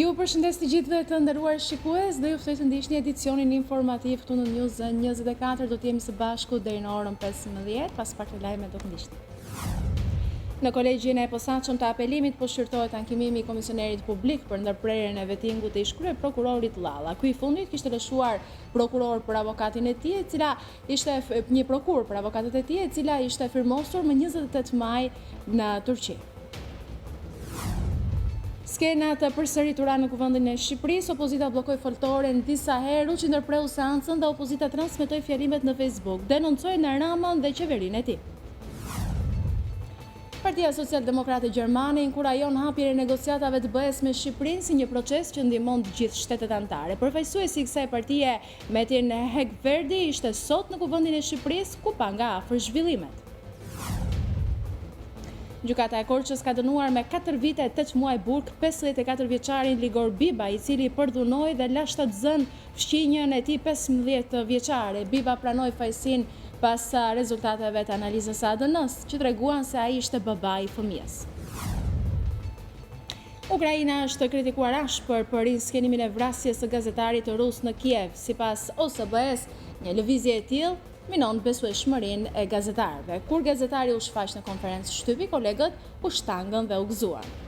Ju përshëndes të gjithëve të nderuar shikues dhe ju ftoj të ndiqni edicionin informativ këtu në News24. Do të jemi së bashku deri në orën 15, pas pak lajme do të ndiqni. Në kolegjin e posaçëm të apelimit po shqyrtohet ankimimi i komisionerit publik për ndërprerjen e vettingut të ish kryeprokurorit Llalla. Ky i fundit kishte lëshuar prokuror për avokatin e tij, e cila ishte një prokuror për avokatët e tij, e cila ishte firmosur më 28 maj në Turqi. Skena të përsëritura në kuvendin e Shqipërisë, opozita bllokoi foltoren disa herë, që ndërpreu seancën dhe opozita transmetoi fjalimet në Facebook, denoncoi në Ramën dhe qeverinë e tij. Partia Social-Demokrate Gjermane inkurajon hapjen e negociatave të BE-s me Shqipërinë si një proces që ndihmon të gjithë shtetet anëtare. Përfaqësuesi i kësaj partie, Metin Hekverdi, ishte sot në kuvendin e Shqipërisë, ku pa nga afër zhvillimet. Gjykata e Korçës ka dënuar me 4 vite e 8 muaj burg 54 vjeçarin Ligor Biba, i cili përdhunoi dhe la shtatzën fqinjën e tij 15 vjeçare. Biba pranoi fajësinë pas rezultateve të analizës së ADN-s, që treguan se ai ishte babai i fëmijës. Ukraina është kritikuar ashpër për riskenimin e vrasjes së gazetarit rus në Kiev. Sipas OSBE-s, një lëvizje e tillë minon besueshmërinë e gazetarëve. Kur gazetari u shfaq në konferencë shtypi, kolegët u shtangën dhe u gëzuan.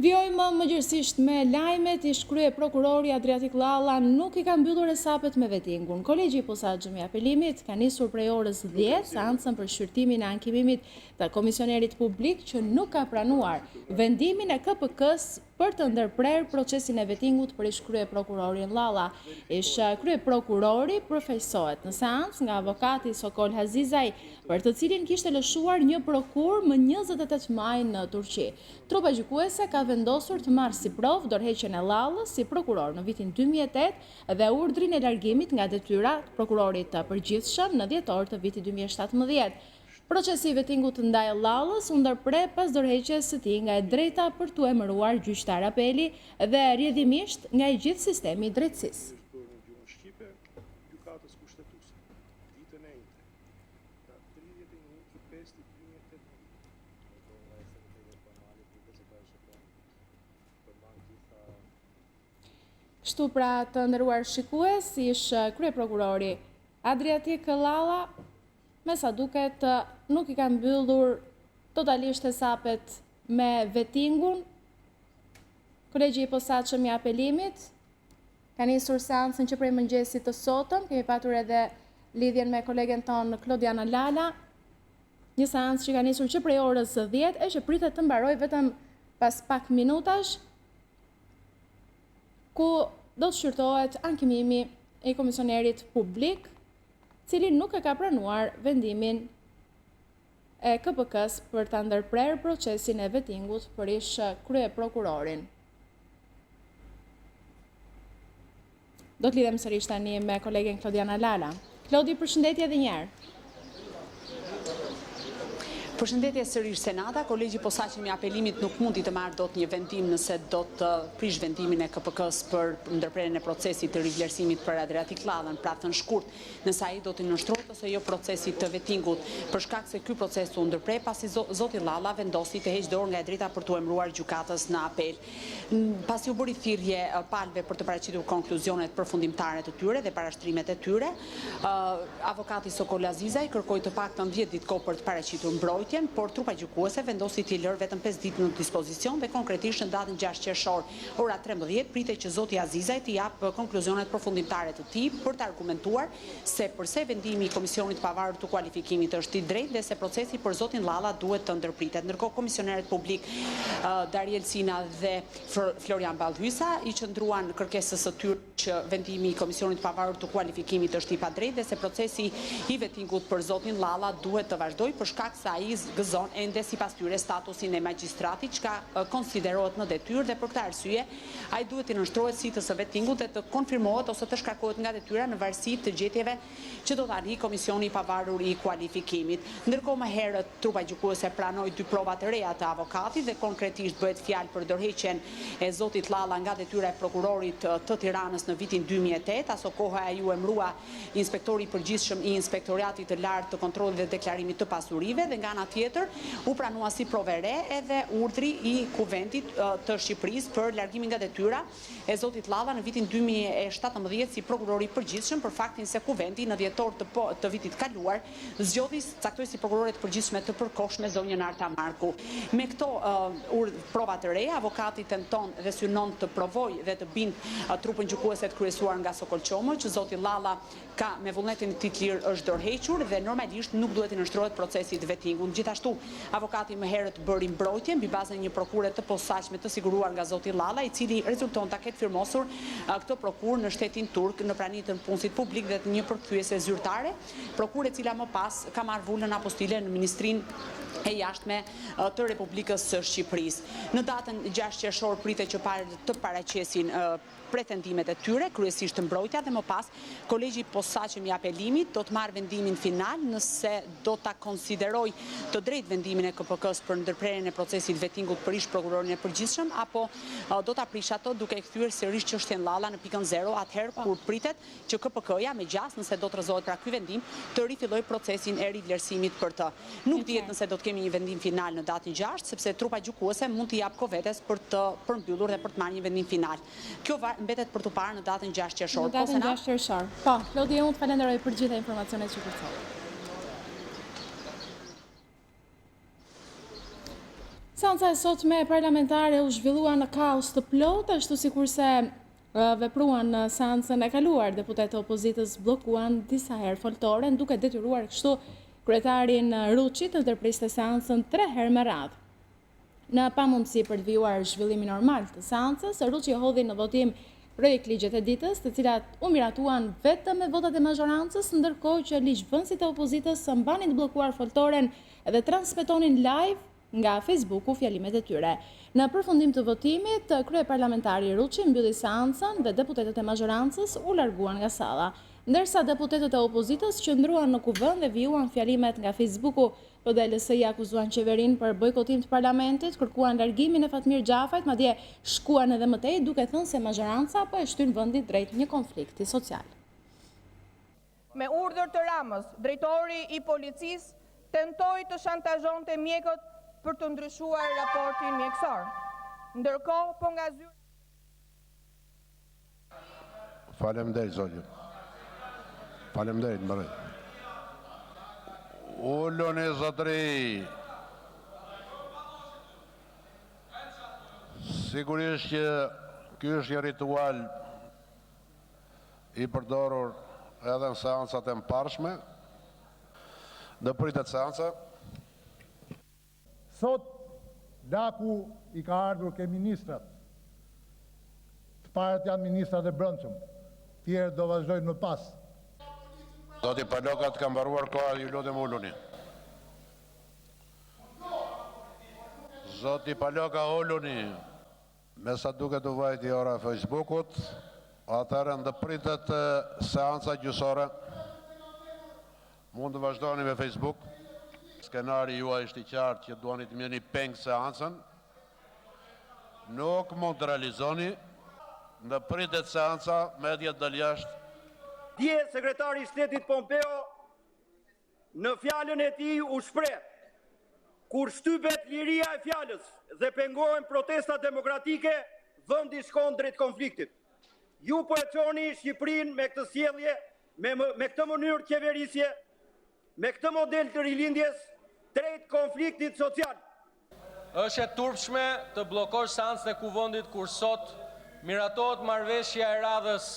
Vjojmë mëgjërësisht me lajmet, ish kryeprokurori Adriatik Llalla nuk i ka mbyllur hesapet me vettingun. Kolegji i posaçëm i apelimit ka nisur prej orës 10 seancën për shqyrtimin e ankimimit të komisionerit publik që nuk ka pranuar vendimin e KPK-s për të ndërprer procesin e vettingut për ish kryeprokurorin Llalla. Ish kryeprokurori përfaqësohet në seancë nga avokati Sokol Hazizaj, për të cilin kishte lëshuar një prokuror më 28 maj në Turqi. Trupa gjykuese ka vendosur të marrë si provë dorëheqjen e Llallës si prokuror në vitin 2008 dhe urdhrin e largimit nga detyra të prokurorit të përgjithshëm në dhjetor të vitit 2017. Procesi i vettingut ndaj Llallës u ndërprer pas dorëheqjes së tij nga e drejta për t'u emëruar gjyqtar apeli dhe rrjedhimisht nga i gjithë sistemi i drejtësisë. Kështu pra të nderuar shikues, ish kryeprokurori Adriatik Llalla, me sa duket nuk i ka mbyllur totalisht hesapet me vettingun. Kolegji i posaçëm i apelimit ka nisur seancën që prej mëngjesit të sotëm. Kemi patur edhe lidhjen me kolegen tonë Klodiana Lala, një seancë që ka nisur që prej orës 10 e që pritet të mbaroj vetëm pas pak minutash, ku do të shqyrtohet ankimimi i komisionerit publik, cili nuk e ka pranuar vendimin e KPK-s për ta ndërprer procesin e vettingut për ish kryeprokurorin. Do të lidhem sërish tani me kolegen Klodiana Lala. Klodi, përshëndetje edhe një herë. Përshëndetje sërish Senata, kolegji i posaçëm i apelimit nuk mundi të marrë dot një vendim nëse do të prish vendimin e KPK-s për ndërprerjen e procesit të rivlerësimit për Adriatik Llallën, pra thënë shkurt, nëse ai do të nënshtrohet ose jo procesit të vettingut, për shkak se ky proces u ndërprer pasi zoti Llalla vendosi të heqë dorë nga e drejta për t'u emëruar gjykatës në apel. Pasi u bëri thirrje palëve për të paraqitur konkluzionet përfundimtare të tyre dhe parashtrimet e tyre, avokati Sokol Azizaj kërkoi të paktën 10 ditë kohë për të paraqitur mbrojtjen, por trupa gjykuese vendosi t'i lërë vetëm 5 ditë në dispozicion dhe konkretisht në datën 6 qershor, ora 13, pritej që zoti Azizaj t'i jap konkluzionet përfundimtare të tij për të argumentuar se përse vendimi i Komisionit Pavarur të Kualifikimit është i drejtë dhe se procesi për zotin Llalla duhet të ndërpritet. Ndërkohë komisionerët publik Dariel Sina dhe Florian Ballhysa i qëndruan kërkesës së tyre që vendimi i Komisionit Pavarur të Kualifikimit është i padrejtë dhe se procesi i vettingut për zotin Llalla duhet të vazhdojë për shkak se ai gëzon ende sipas tyre statusin e magjistratit, çka konsiderohet në detyrë dhe për këtë arsye ai duhet të nënshtrohet sitës së vettingut dhe të konfirmohet ose të shkarkohet nga detyra në varësi të gjetjeve që do të arrijë Komisioni i Pavarur i Kualifikimit. Ndërkohë më herët trupa gjykuese pranoi 2 prova të reja të avokatit dhe konkretisht bëhet fjalë për dorëheqjen e zotit Llalla nga detyra e prokurorit të Tiranës në vitin 2008, aso koha ai u emërua inspektori i përgjithshëm i Inspektoratit të Lartë të Kontrollit dhe Deklarimit të Pasurive dhe nga ana tjetër u pranua si provë re edhe urdhri i Kuventit të Shqipërisë për largimin nga detyra e zotit Llalla në vitin 2017 si prokuror i përgjithshëm për faktin se Kuventi në dhjetor të vitit kaluar zgjodhi caktoi si prokurore të përgjithshme të përkohshme zonjën Arta Marku. Me këto prova të reja, avokati tenton dhe synon të provojë dhe të bindë trupën gjykuese të kryesuar nga Sokol Qomo që zoti Llalla ka me vullnetin të lirë është dorëhequr dhe normalisht nuk duhet të nënshtrohet procesi të vettingut. Gjithashtu, avokati më herët bëri mbrojtje mbi bazën e një prokure të posaçme të siguruar nga zoti Llalla, i cili rezulton ta ketë firmosur këtë prokurë në shtetin turk në praninë të punësit publik dhe të një përkthyese zyrtare, prokurë e cila më pas ka marrë vullën apostile në Ministrinë e jashtme të Republikës së Shqipërisë. Në datën 6 qershor pritet që të paraqesin pretendimet e tyre, kryesisht të mbrojtja dhe më pas kolegji i posaçëm i apelimit do të marrë vendimin final nëse do ta konsideroj të drejtë vendimin e KPK-s për ndërprerjen e procesit vettingut për ish prokurorin e përgjithshëm apo do ta prish ato duke kthyer sërish çështjen Llalla në pikën 0 atëherë kur pritet që KPK-ja me gjas nëse do të rrezohet pra ky vendim të rifillojë procesin e rivlerësimit për të. Nuk dihet nëse do të kemi një vendim final në datën 6 sepse trupa gjykuese mund të jap kohë vetes për të përmbyllur dhe për të marrë një vendim final. Kjo mbetet për të parë në datën 6 qershor. Në datën 6 qershor. Po, Lodi, unë të falenderoj për gjitha informacionet që përcjellë. Seanca e sotme parlamentare u zhvillua në kaos të plotë, ashtu sikurse vepruan në seancën e kaluar, deputetë e opozitës bllokuan disa herë foltoren, duke detyruar kështu kryetarin Ruçi të ndërpriste seancën 3 herë me radhë. Në pamundësi për të vijuar zhvillimin normal të seancës, Ruçi hodhi në votim projekt ligjet e ditës, të cilat u miratuan vetëm me votat e mazhorancës, ndërkohë që ligjvënësit e opozitës mbanin të bllokuar foltoren dhe transmetonin live nga Facebooku fjalimet e tyre. Në përfundim të votimit, kryeparlamentari Ruçi mbylli seancën dhe deputetët e mazhorancës u larguan nga salla, ndërsa deputetët e opozitës qëndruan në kuvend dhe vijuan fjalimet nga Facebooku. PDLS-i akuzuan qeverinë për bojkotim të parlamentit, kërkuan largimin e Fatmir Xhafajt, madje shkuan edhe më tej duke thënë se mazhoranca po e shtyn vendin drejt një konflikti social. Me urdhër të Ramës, drejtori i policisë tentoi të shantazhonte mjekët për të ndryshuar raportin mjekësor. Ndërkohë, po nga zyra. Faleminderit zotje. Faleminderit mbërë. Ullën e zotëri. Sigurisht që ky është një ritual i përdorur edhe në seancat e mparshme. Dhe pritet seanca. Sot daku i ka ardhur ke ministrat. Të parët janë ministrat e brendshëm. Tjerë do vazhdojnë më pas. Zoti Palokat ka mbaruar koha, ju lutem uluni. Zoti Paloka uluni. Me sa duket u vajti ora Facebookut, atëherë ndëpritet seanca gjyqësore. Mund të vazhdoni me Facebook. Skenari juaj është i qartë që duani të merrni peng seancën. Nuk mund të realizoni. Ndëpritet seanca, mediat dal jashtë. Dje sekretari i shtetit Pompeo në fjalën e tij u shpreh: kur shtypet liria e fjalës dhe pengohen protestat demokratike, vendi shkon drejt konfliktit. Ju po e çoni Shqipërinë me këtë sjellje, me këtë mënyrë qeverisje, me këtë model të rilindjes drejt konfliktit social. Është e turpshme të bllokosh seancën e kuvendit kur sot miratohet marrëveshja e radhës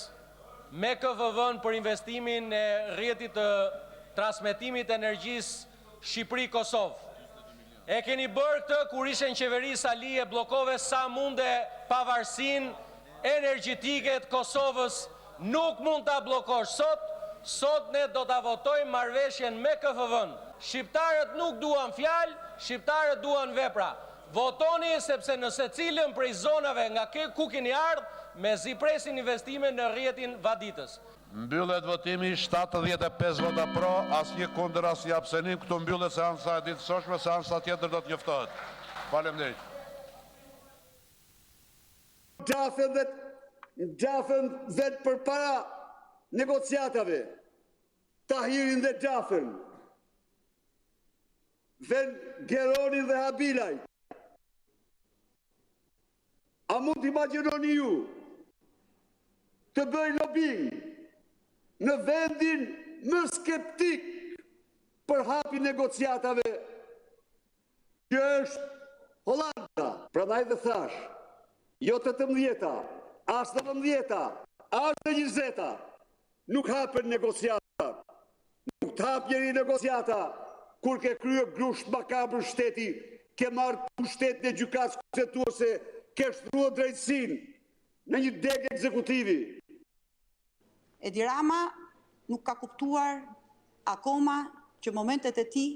me KVV-n për investimin e rrjetit të transmetimit energjisë Shqipëri-Kosovë. E keni bërë këtë kur ishe në qeveri Sali, e bllokove sa munde pavarësinë energjetike të Kosovës. Nuk mund ta bllokosh sot, sot ne do ta votojmë marrëveshjen me KFV-n. Shqiptarët nuk duan fjalë, shqiptarët duan vepra. Votoni sepse në secilën prej zonave nga ku keni ardhur, mezi presin investime në rrjetin Vaditës. Mbyllet votimi 75 vota pro, asnjë kundër, asnjë abstenim. Këtu mbyllet seanca e ditës së sotme, seanca tjetër do të njoftohet. Faleminderit. Gjafën vetë për para negociatave, Tahirin dhe Gjafën, vend Geronin dhe Habilaj. A mund të imagjinoni ju të bëj lobbying në vendin më skeptik për hapin negociatave, që është Holanda? Prandaj dhe thash, jo 18-ta, as 19-ta, as 20-ta, nuk hapen negociata. Nuk të hap njëri negociata kur ke kryer grusht makabër shteti, ke marrë pushtetin e gjykatës kushtetuese, ke shtruar drejtësinë në një deg ekzekutivi. Edi Rama nuk ka kuptuar akoma që momentet e tij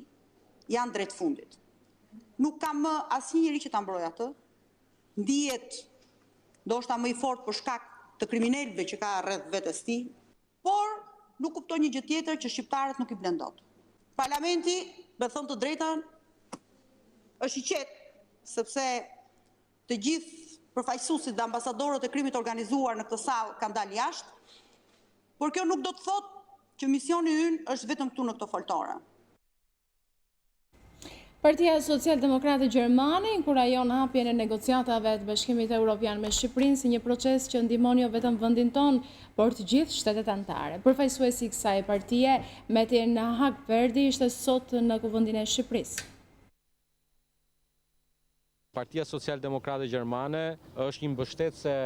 janë drejt fundit. Nuk ka më asnjëri që ta mbrojë atë. Ndihet ndoshta më i fortë për shkak të kriminalëve që ka rreth vetes tij, por nuk kupton një gjë tjetër që shqiptarët nuk i blen dot. Parlamenti, me thënë të drejtën, është i qetë, sepse të gjithë përfaqësuesit dhe ambasadorët e krimit organizuar në këtë sallë kanë dalë jashtë, por kjo nuk do të thotë që misioni ynë është vetëm këtu në këtë foltore. Partia Social-Demokrate Gjermane inkurajon hapjen e negociatave të Bashkimit Evropian me Shqipërinë si një proces që ndihmon jo vetëm vendin tonë, por të gjithë shtetet anëtare. Përfaqësuesi i kësaj partie, Metin Hagverdi, ishte sot në Kuvendin e Shqipërisë. Partia Social-Demokrate Gjermane është një mbështetëse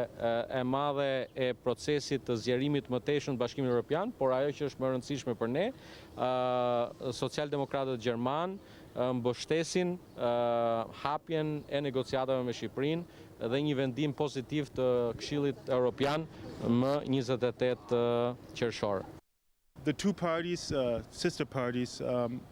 e madhe e procesit të zgjerimit më teshëm të Bashkimit Evropian, por ajo që është më e rëndësishme për ne, Social-Demokratët Gjerman mbështesin hapjen e negociatave me Shqipërinë dhe një vendim pozitiv të Këshillit Evropian më 28 qershor. The two parties, sister parties,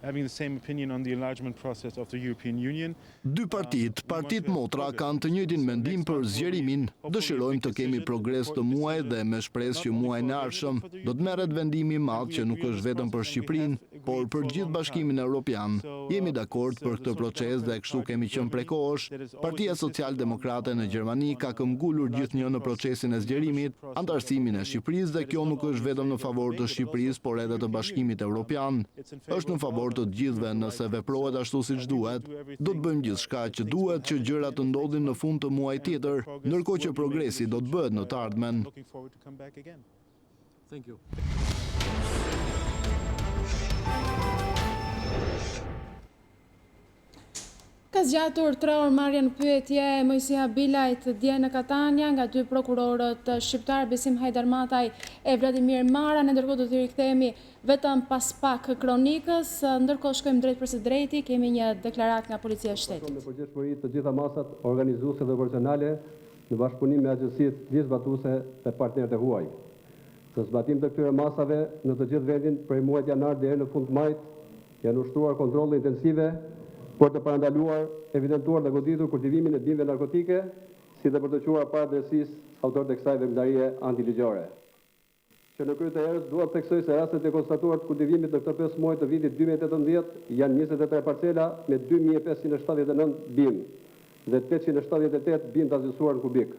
having the same opinion on the enlargement process of the European Union. Dy partit motra kanë të njëjtin mendim për zgjerimin. Dëshirojmë të kemi progres të muajit dhe me shpresë që muajin e ardhshëm do të merret vendimi i madh që nuk është vetëm për Shqipërinë, por për gjithë Bashkimin Evropian. Jemi dakord për këtë proces dhe kështu kemi qenë prekosh. Partia Social-Demokrate në Gjermani ka këmbgulur gjithnjë në procesin e zgjerimit, antarësimin e Shqipërisë, dhe kjo nuk është vetëm në favor të Shqipërisë, por edhe të Bashkimit Evropian. Është në favor të gjithëve nëse veprohet ashtu siç duhet. Do të bëjmë gjithçka që duhet që gjërat të ndodhin në fund të muajit tjetër, ndërkohë që progresi do të bëhet në të ardhmen. Thank you. Ka zgjatur 3 orë marrjen pyetje e Mojsi Habilajt dje në Katania nga dy prokurorët shqiptar, Besim Hajdarmataj e Vladimir Mara. Ne ndërkohë do të rikthehemi vetëm pas pak kronikës, ndërkohë shkojmë drejt për së drejti, kemi një deklaratë nga Policia e Shtetit. Me përgjegjësi të gjitha masat organizuese dhe operacionale në bashkëpunim me agjencitë gjithëzbatuese dhe partnerët e huaj. Në zbatim të këtyre masave në të gjithë vendin prej muajit janar deri në fund të majit janë ushtruar kontrolle intensive për të parandaluar, evidentuar dhe goditur kultivimin e bimëve narkotike, si dhe për të quar para drejtësisë autorët e kësaj veprimtarie antiligjore. Që në krye të erës dua të theksoj se rastet e konstatuar të kultivimit në këtë 5 muaj të vitit 2018 janë 23 parcela me 2579 bimë dhe 878 bimë të azhësuar në kubik.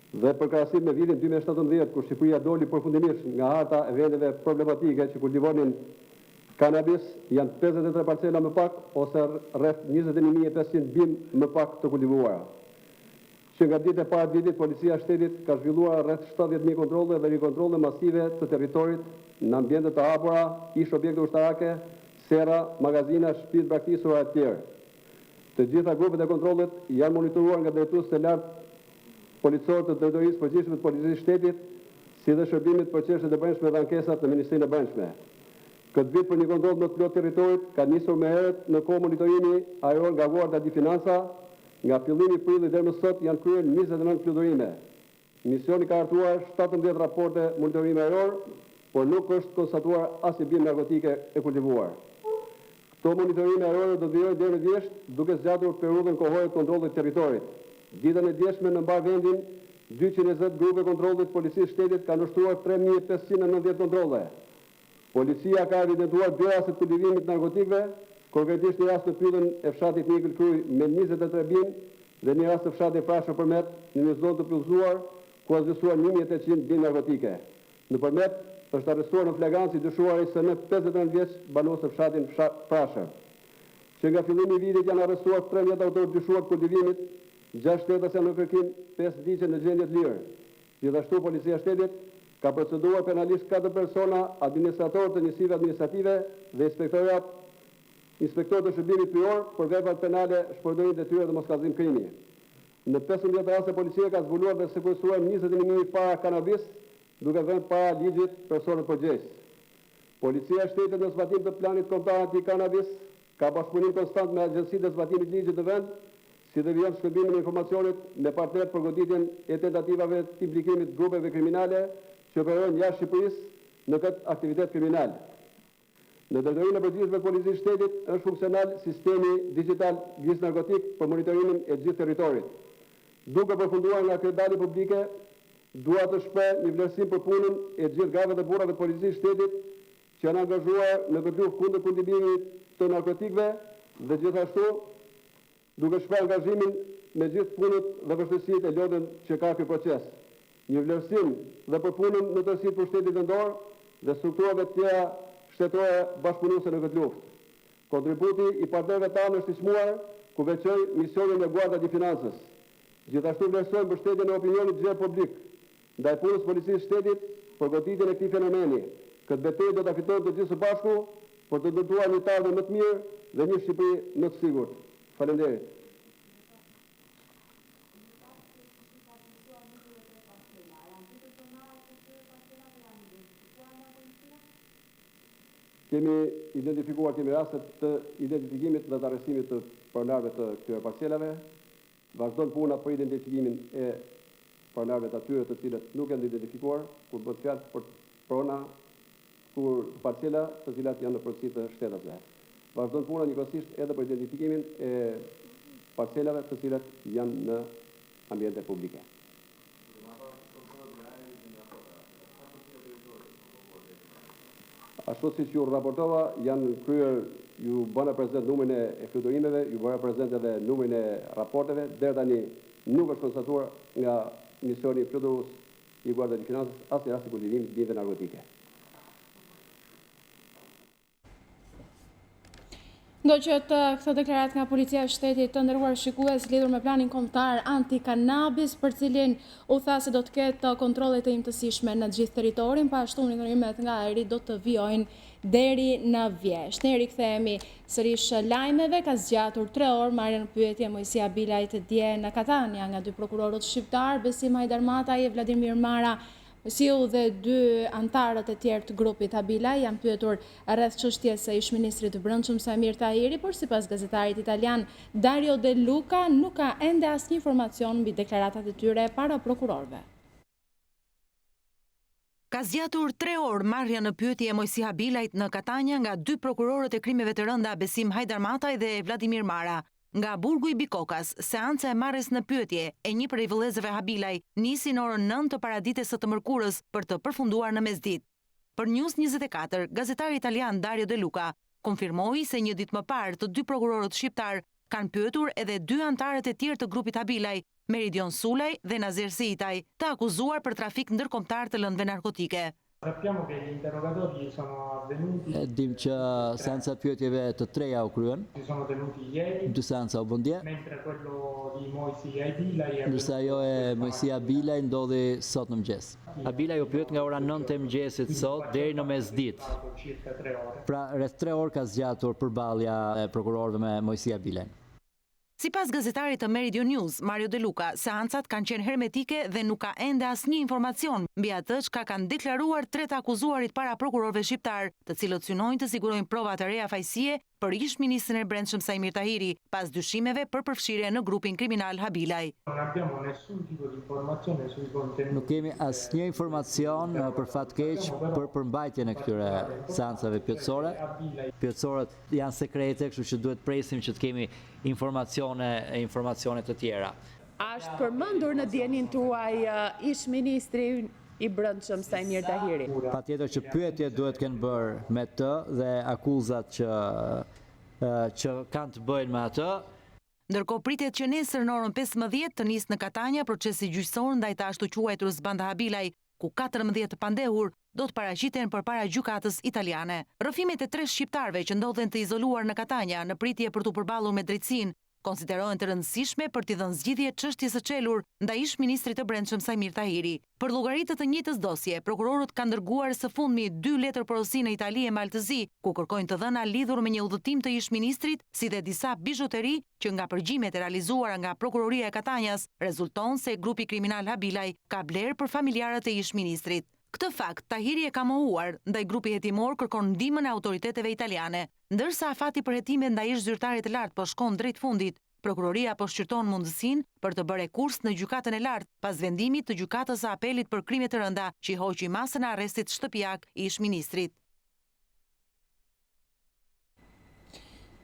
Dhe për krahasim me vitin 2017, kur Shqipëria doli përfundimisht nga harta e vendeve problematike që kultivonin kanabis, janë 53 parcela më pak, ose rreth 21.500 bimë më pak të kultivuara. Që nga ditë e parë vitit, Policia e Shtetit ka zhvilluar rreth 70.000 kontrolle dhe rikontrolle masive të territorit në ambiente të hapura, ish objekte ushtarake, sera, magazina, shtëpi braktisura e tjerë. Të gjitha grupet e kontrollet janë monitoruar nga drejtues të lartë policorë të drejtorisë përgjithshme të Policisë së Shtetit, si dhe shërbimit për çështjet e brendshme dhe ankesat në Ministrinë e Brendshme. Këtë vit për një kontroll më të plot territorit ka nisur me herët në kohë monitorimi ajror nga Guardia di Finanza. Nga fillimi i prillit deri më sot janë kryer 29 fluturime. Misioni ka hartuar 17 raporte monitorimi ajror, por nuk është konstatuar asnjë bimë narkotike e kultivuar. Këto monitorime ajrore do të vijojnë deri në vjesht, duke zgjatur periudhën kohore të kontrollit të territorit. Ditën e djeshme në mbar vendin, 220 grupe kontrollit policisë shtetit kanë ushtruar 3590 kontrolle. Policia ka evidentuar 2 raste të kultivimit të narkotikëve, konkretisht një rast në pyetën e fshatit Nikël Kryj me 23 bimë dhe një rast të fshatit Frashë Përmet në një zonë të plotësuar ku është zgjuar 1800 bimë narkotike. Nëpërmet është arrestuar në flagranci dyshuari SN 59 vjeç banos të fshatin Frashë. Që nga fillimi i vitit janë arrestuar 13 autorë dyshuar të kultivimit, 6 shtetas janë në kërkim, 5 ligjë në gjendje të lirë. Gjithashtu policia e shtetit ka proceduar penalisht 4 persona, administratorë të njësive administrative dhe inspektor të shërbimit pyjor për veprat penale, shpërdorim detyre dhe moskallëzim krimi. Në 15 raste policia ka zbuluar dhe sekuestruar 21.000 para kanabis, duke dhënë para ligjit personat përgjegjës. Policia e shtetit në zbatim të planit kombëtar anti-kanabis ka bashkëpunim konstant me agjencitë e zbatimit ligjit të vend, si dhe vjen shkërbimin e informacionit me partner për goditjen e tentativave të implikimit grupeve kriminale që operojnë jashtë Shqipërisë në këtë aktivitet kriminal. Në drejtorinë e përgjithshme të policisë shtetit është funksional sistemi digital gris narkotik për monitorimin e gjithë territorit. Duke përfunduar nga kredali publike, dua të shpreh një vlerësim për punën e gjithë grave dhe burrave të policisë shtetit që janë angazhuar në këtë luftë kundër kultivimit të narkotikëve dhe gjithashtu duke shpreh angazhimin me gjithë punët dhe vështirësitë e lodhën që ka ky proces. Një vlerësim dhe për punën në tërësi të pushtetit vendor dhe strukturave të tjera shtetërore bashkëpunuese në këtë luftë. Kontributi i partnerëve tanë është i çmuar, ku veçoj misionin e Guarda di Financës. Gjithashtu vlerësojmë mbështetjen e opinionit gjerë publik ndaj punës policisë shtetit për goditjen e këtij fenomeni. Këtë betejë do ta fitojmë të gjithë së bashku për të ndërtuar një ardhmje më të mirë dhe një Shqipëri më të sigurt. Faleminderit. Kemi identifikuar rastet të identifikimit dhe të arrestimit të pronarëve të këtyre parcelave. Vazhdon puna për identifikimin e pronarëve të atyre të cilët nuk janë identifikuar, kur bëhet fjalë për prona kur parcela të cilat janë në përgjithësi të shtetasve. Vazhdon puna njëkohësisht edhe për identifikimin e parcelave të cilat janë në ambiente publike. Ashtu siç ju raportova, janë kryer, ju bëna prezent numrin e fluturimeve, ju bëna prezent edhe numrin e raporteve, deri tani nuk është konstatuar nga misioni fluturues i Guarda di Financës asnjë rast i kultivimit të bimëve narkotike. Ndoqët këtë deklarat nga policia e shtetit të nderuar shikues lidhur me planin kombëtar anti-kanabis, për cilin u tha se do të ketë kontrolle të imtësishme në gjithë territorin, pa ashtu monitorimet nga ajri do të vijojnë deri në vjesht. Ne rikthehemi sërish Lajmeve, ka zgjatur 3 orë marrjen në pyetje Mojsia Bilajt dje në Katania nga 2 prokurorët shqiptar, Besim Hajdarmataj e Vladimir Mara. Si u dhe 2 antarët e tjerë të grupit Abila janë pyetur rreth çështjes së ish-ministrit të Brendshëm Samir Tahiri, por sipas gazetarit italian Dario De Luca nuk ka ende asnjë informacion mbi deklaratat e tyre para prokurorëve. Ka zgjatur 3 orë marrja në pyetje e Mojsia Bilajt në Katania nga 2 prokurorët e krimeve të rënda Besim Hajdarmataj dhe Vladimir Mara. Nga burgu i Bikokas, seanca e marrjes në pyetje e një prej vëllezërve Habilaj nisi në orën 9 të paradites së të mërkurës për të përfunduar në mesditë. Për News24, gazetari italian Dario De Luca konfirmoi se një ditë më parë të 2 prokurorët shqiptar kanë pyetur edhe 2 antarët e tjerë të grupit Habilaj, Meridion Sulaj dhe Nazir Siitaj, të akuzuar për trafik ndërkombëtar të lëndëve narkotike. Sappiamo che gli interrogatori sono avvenuti. Dim që seanca pyetjeve të 3 u kryen. Si sono tenuti ieri. 2 seanca u bën dje. Mentre quello di Mojsia Bilaj. Ndërsa ajo e Mojsia Bilaj ndodhi sot në mëngjes. Bilaj u pyet nga ora 9 e mëngjesit sot deri në mesditë. Pra rreth 3 orë ka zgjatur përballja e prokurorëve me Mojsia Bilaj. Sipas gazetarit të Meridion News, Mario De Luca, seancat kanë qenë hermetike dhe nuk ka ende asnjë informacion mbi atë çka kanë deklaruar 3 akuzuarit para prokurorëve shqiptar, të cilët synojnë të sigurojnë prova të reja fajësie për ish-ministrin e Brendshëm Sajmir Tahiri pas dyshimeve për përfshirje në grupin kriminal Habilaj. Nuk kemi asnjë informacion për fat keq për përmbajtjen e këtyre seancave plotësore. Plotësoret janë sekrete, kështu që duhet presim që të kemi informacione të tjera. A është përmendur në dienin tuaj ish-ministri i Brendshëm Sajmir Tahiri? Patjetër që pyetje duhet kënë bërë me të dhe akuzat që kanë të bëjnë me atë. Ndërkohë pritet që nesër në orën 15 të nisë në Katania procesi gjyqësor ndaj të ashtu quajtur Banda Habilaj, ku 14 të pandehur do të paraqiten përpara gjykatës italiane. Rrëfimet e 3 shqiptarëve që ndodhen të izoluar në Katania në pritje për t'u përballur me drejtësinë konsiderohen të rëndësishme për t'i dhënë zgjidhje çështjes së çelur ndaj ish-ministrit të Brendshëm Sajmir Tahiri. Për llogaritë të njëjtës dosje, prokurorët kanë dërguar së fundmi 2 letër porosi në Itali e Maltëzi, ku kërkojnë të dhëna lidhur me një udhëtim të ish-ministrit, si dhe disa bizhuteri që nga përgjimet e realizuara nga prokuroria e Katanjas rezulton se grupi kriminal Habilaj ka blerë për familjarët e ish-ministrit. Këtë fakt Tahiri e ka mohuar, ndaj grupi hetimor kërkon ndihmën e autoriteteve italiane. Ndërsa afati për hetime ndaj ish-zyrtarit të lartë po shkon drejt fundit, prokuroria po shqyrton mundësinë për të bërë kurs në gjykatën e lartë pas vendimit të gjykatës së apelit për krime të rënda që i hoqi masën e arrestit shtëpiak i ish-ministrit.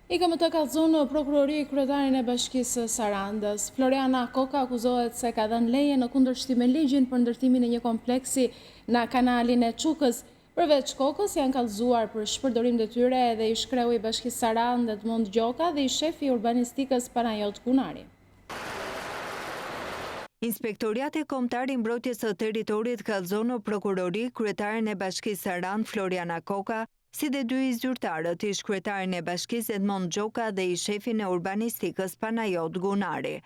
IKMT ka zonë prokurori kryetarin e Bashkisë së Sarandës. Floriana Koka akuzohet se ka dhënë leje në kundërshtim me ligjin për ndërtimin e një kompleksi në kanalin e Çukës. Përveç Kokës janë kallëzuar për shpërdorim detyre edhe ish kreu i Bashkisë Sarandë Edmond Gjoka dhe ish shefi i urbanistikës Panajot Gunari. Inspektoriati Kombëtar i Mbrojtjes së Territorit kallëzon në prokurori kryetarin e Bashkisë Sarandë Floriana Koka, si dhe 2 zyrtarët, ish kryetarin e Bashkisë Edmond Gjoka dhe ish shefin e urbanistikës Panajot Gunari.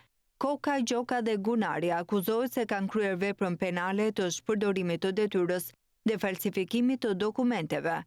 Koka, Gjoka dhe Gunari akuzohet se kanë kryer veprën penale të shpërdorimit të detyrës dhe falsifikimit të dokumenteve.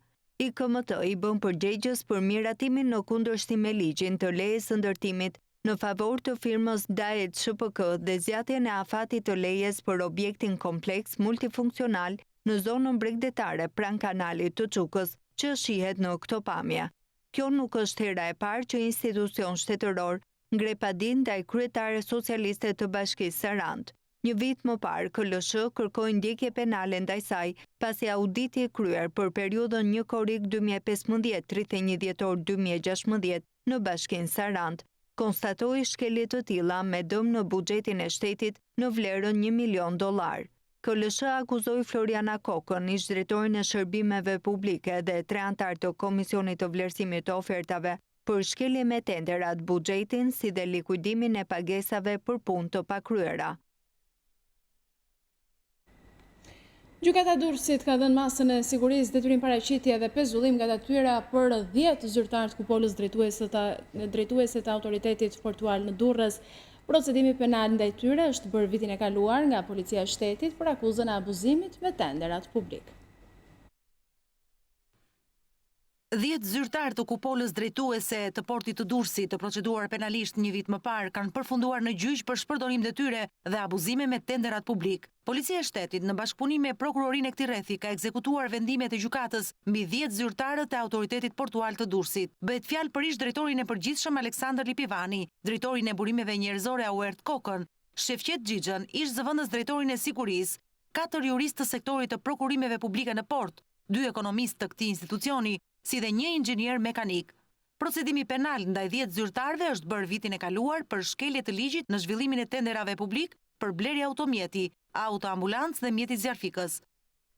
IKMT i bën përgjegjës për miratimin në kundërshtim me ligjin të lejes së ndërtimit në favor të firmës Daet SHPK dhe zgjatjen e afatit të lejes për objektin kompleks multifunksional në zonën bregdetare pranë kanalit të Çukës, që shihet në këto pamje. Kjo nuk është hera e parë që institucion shtetëror ngre padin ndaj kryetare socialiste të Bashkisë Sarandë. Një vit më parë, KLSH kërkoi ndjekje penale ndaj saj pasi auditi i kryer për periudhën 1 korrik 2015-31 dhjetor 2016 në Bashkinë Sarandë konstatoi shkelje të tilla me dëm në buxhetin e shtetit në vlerën $1 milion. KLSH akuzoi Floriana Kokën, ish drejtorin e shërbimeve publike dhe 3 anëtar të Komisionit të Vlerësimit të Ofertave për shkelje me tenderat buxhetin si dhe likuidimin e pagesave për punë të pakryera. Gjykata Durrësit ka dhënë masën e sigurisë detyrim paraqitje dhe pezullim nga detyra për 10 zyrtarë të kupolës drejtuese të autoritetit portuar në Durrës. Procedimi penal ndaj tyre është bërë vitin e kaluar nga Policia e Shtetit për akuzën e abuzimit me tenderat publik. 10 zyrtarë të kupolës drejtuese të portit të Durrësit të proceduar penalisht një vit më parë kanë përfunduar në gjyq për shpërdorim detyre dhe abuzime me tenderat publik. Policia e Shtetit në bashkëpunim me prokurorinë e këtij rrethi ka ekzekutuar vendimet e gjykatës mbi 10 zyrtarët e autoritetit portual të Durrësit. Bëhet fjalë për ish drejtorin e përgjithshëm Aleksandër Lipivani, drejtorin e burimeve njerëzore Auert Kokën, Shefqet Xhixhën, ish zëvendës drejtorin e sigurisë, 4 juristë të sektorit të prokurimeve publike në port, 2 ekonomistë të këtij institucioni, si dhe 1 inxhinier mekanik. Procedimi penal ndaj 10 zyrtarëve është bërë vitin e kaluar për shkelje të ligjit në zhvillimin e tenderave publik për blerje automjeti, autoambulancë dhe mjeti zjarfikës.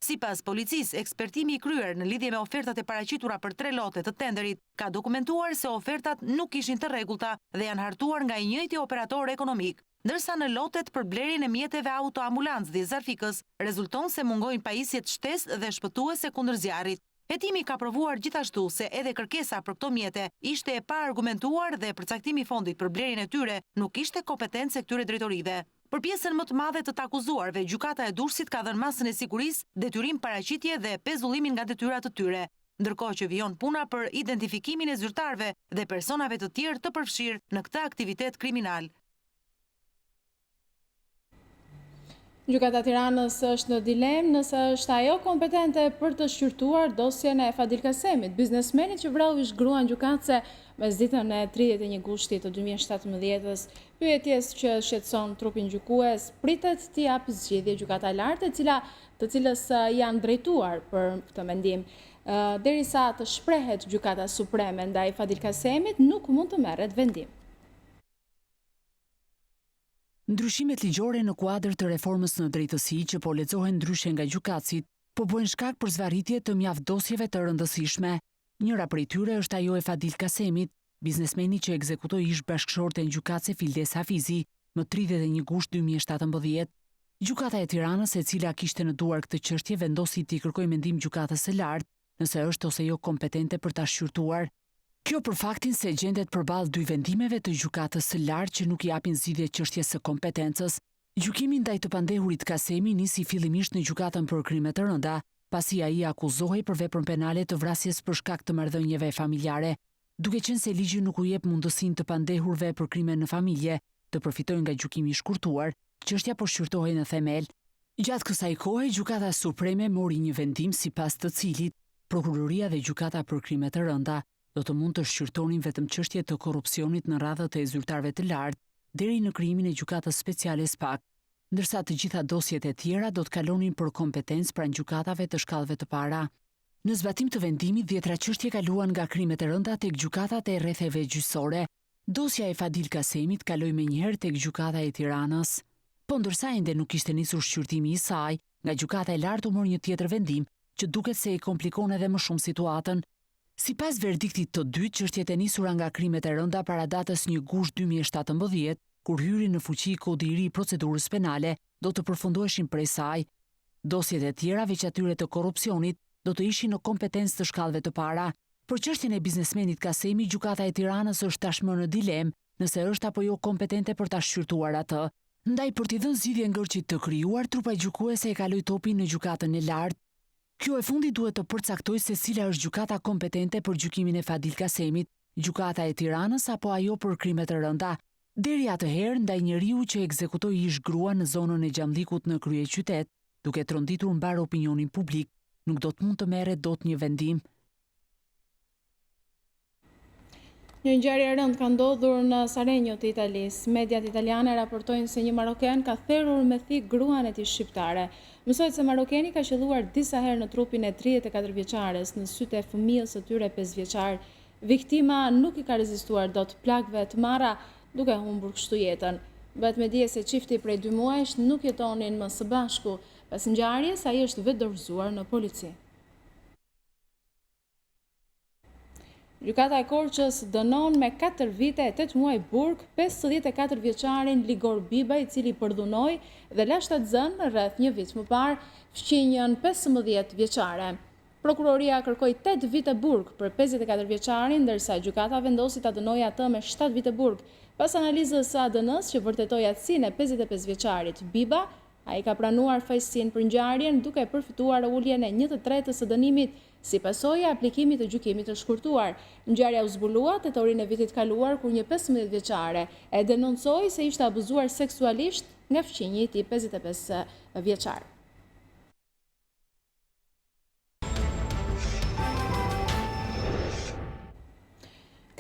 Sipas policisë, ekspertimi i kryer në lidhje me ofertat e paraqitura për 3 lote të tenderit ka dokumentuar se ofertat nuk ishin të rregullta dhe janë hartuar nga i njëjti operator ekonomik, ndërsa në lotet për blerjen e mjeteve autoambulancë dhe zjarfikës rezulton se mungojnë pajisjet shtesë dhe shpëtuese kundër zjarrit. Hetimi ka provuar gjithashtu se edhe kërkesa për këto mjete ishte e pa argumentuar dhe përcaktimi i fondit për blerjen e tyre nuk ishte kompetencë e këtyre drejtorive. Për pjesën më të madhe të akuzuarve, gjykata e Durrësit ka dhënë masën e sigurisë, detyrim paraqitje dhe pezullimin nga detyrat të tyre, ndërkohë që vijon puna për identifikimin e zyrtarëve dhe personave të tjerë të përfshirë në këtë aktivitet kriminal. Gjykata e Tiranës është në dilemë nëse është ajo kompetente për të shqyrtuar dosjen e Fadil Kasemit, biznesmenit që vrau ish gruan gjykatëse mesditën e 31 gushtit të 2017-s. Pyetjes që shqetëson trupin gjykues pritet t'i japë zgjidhje gjykata e lartë, të cilës janë drejtuar për këtë mendim. Derisa të shprehet gjykata supreme ndaj Fadil Kasemit, nuk mund të merret vendim. Ndryshimet ligjore në kuadër të reformës në drejtësi që po lexohen ndryshe nga gjykatësit, po bëhen shkak për zvarritje të mjaft dosjeve të rëndësishme. Njëra prej tyre është ajo e Fadil Kasemit, biznesmeni që ekzekutoi ish bashkëshorten gjykatëse Fildes Hafizi më 31 gusht 2017. Gjykata e Tiranës, e cila kishte në duar këtë çështje, vendosi t'i kërkojë mendim gjykatës së lartë, nëse është ose jo kompetente për ta shqyrtuar. Kjo për faktin se gjendet përballë dy vendimeve të gjykatës së lartë që nuk i japin zgjidhje çështjes së kompetencës. Gjykimi ndaj të pandehurit Kasemi nisi fillimisht në gjykatën për krime të rënda, pasi ai akuzohej për veprën penale të vrasjes për shkak të marrëdhënieve familjare, duke qenë se ligji nuk u jep mundësinë të pandehurve për krime në familje të përfitojnë nga gjykimi i shkurtuar, çështja po shqyrtohej në themel. Gjatë kësaj kohe, gjykata supreme mori një vendim sipas të cilit prokuroria dhe gjykata për krime të rënda do të mund të shqyrtonin vetëm çështje të korrupsionit në radhët e zyrtarëve të lartë deri në krijimin e gjykatës speciale SPAK, ndërsa të gjitha dosjet e tjera do të kalonin për kompetencë pranë gjykatave të shkallëve të para. Në zbatim të vendimit, 10 çështje kaluan nga krimet e rënda tek gjykatat e rretheve gjyqësore. Dosja e Fadil Kasemit kaloi menjëherë tek gjykata e Tiranës. Po ndërsa ende nuk ishte nisur shqyrtimi i saj, nga gjykata e lartë u mor një tjetër vendim që duket se e komplikon edhe më shumë situatën. Sipas verdiktit të dytë, çështjet e nisura nga krimet e rënda para datës 1 gusht 2017, kur hyri në fuqi kodi i ri i procedurës penale, do të përfundoheshin prej saj. Dosjet e tjera, veç atyre të korrupsionit, do të ishin në kompetencë të shkallëve të para. Për çështjen e biznesmenit Kasemi, gjykata e Tiranës është tashmë në dilemë nëse është apo jo kompetente për ta shqyrtuar atë. Ndaj për t'i dhënë zgjidhje ngërçit të krijuar, trupa gjykuese e kaloi topin në gjykatën e lartë. Kjo e fundi duhet të përcaktoj se cila është gjykata kompetente për gjykimin e Fadil Kasemit, gjykata e Tiranës apo ajo për krimet e rënda. Deri atëherë, ndaj njeriu që ekzekutoi ish grua në zonën e Gjamllikut në kryeqytet, duke tronditur mbar opinionin publik, nuk do të mund të merret dot një vendim. Një ngjarje e rëndë ka ndodhur në Sarenjo të Italisë. Mediat italiane raportojnë se një maroken ka therrur me thik gruan e tij shqiptare. Mësohet se marokeni ka qelluar disa herë në trupin e 34 vjeçares në sytë e fëmijës së tyre 5 vjeçar. Viktima nuk i ka rezistuar dot plagëve të marra, duke humbur kështu jetën. Bëhet me dije se çifti prej 2 muajsh nuk jetonin më së bashku. Pas ngjarjes, ai është vetë dorëzuar në polici. Gjykata e Korçës dënon me 4 vite e 8 muaj burg 54 vjeçarin Ligor Biba, i cili përdhunoi dhe la shtatzën rreth një vit më parë fqinjën 15 vjeçare. Prokuroria kërkoi 8 vite burg për 54 vjeçarin, ndërsa gjykata vendosi ta dënojë atë me 7 vite burg. Pas analizës së ADN-s që vërtetoi aftësinë e 55 vjeçarit Biba, ai ka pranuar fajësinë për ngjarjen duke përfituar uljen e 1/3 së dënimit si pasojë e aplikimit të gjykimit të shkurtuar. Ngjarja u zbulua tetorin e vitit kaluar kur një 15 vjeçare e denoncoi se ishte abuzuar seksualisht nga fqinji i tij 55 vjeçar.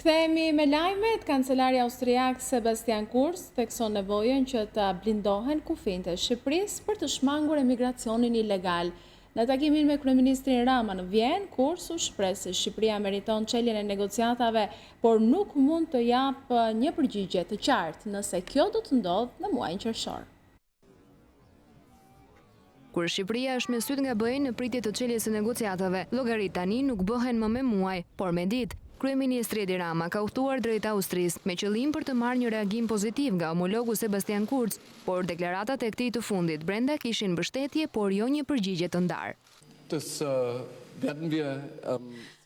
Kthehemi me lajmet. Kancelari austriak Sebastian Kurz thekson nevojën që të blindohen kufijtë e Shqipërisë për të shmangur emigracionin ilegal. Në takimin me kryeministrin Rama në Vjenë, Kurz u shpreh se Shqipëria meriton çeljen e negociatave, por nuk mund të japë një përgjigje të qartë nëse kjo do të ndodhë në muajin qershor. Kur Shqipëria është me syt nga BE në pritje të çeljes së negociatave, llogarit tani nuk bëhen më me muaj, por me ditë. Kryeministri Edi Rama ka udhëtuar drejt Austrisë me qëllim për të marrë një reagim pozitiv nga homologu Sebastian Kurz, por deklaratat e këtij të fundit brenda kishin mbështetje, por jo një përgjigje të ndarë.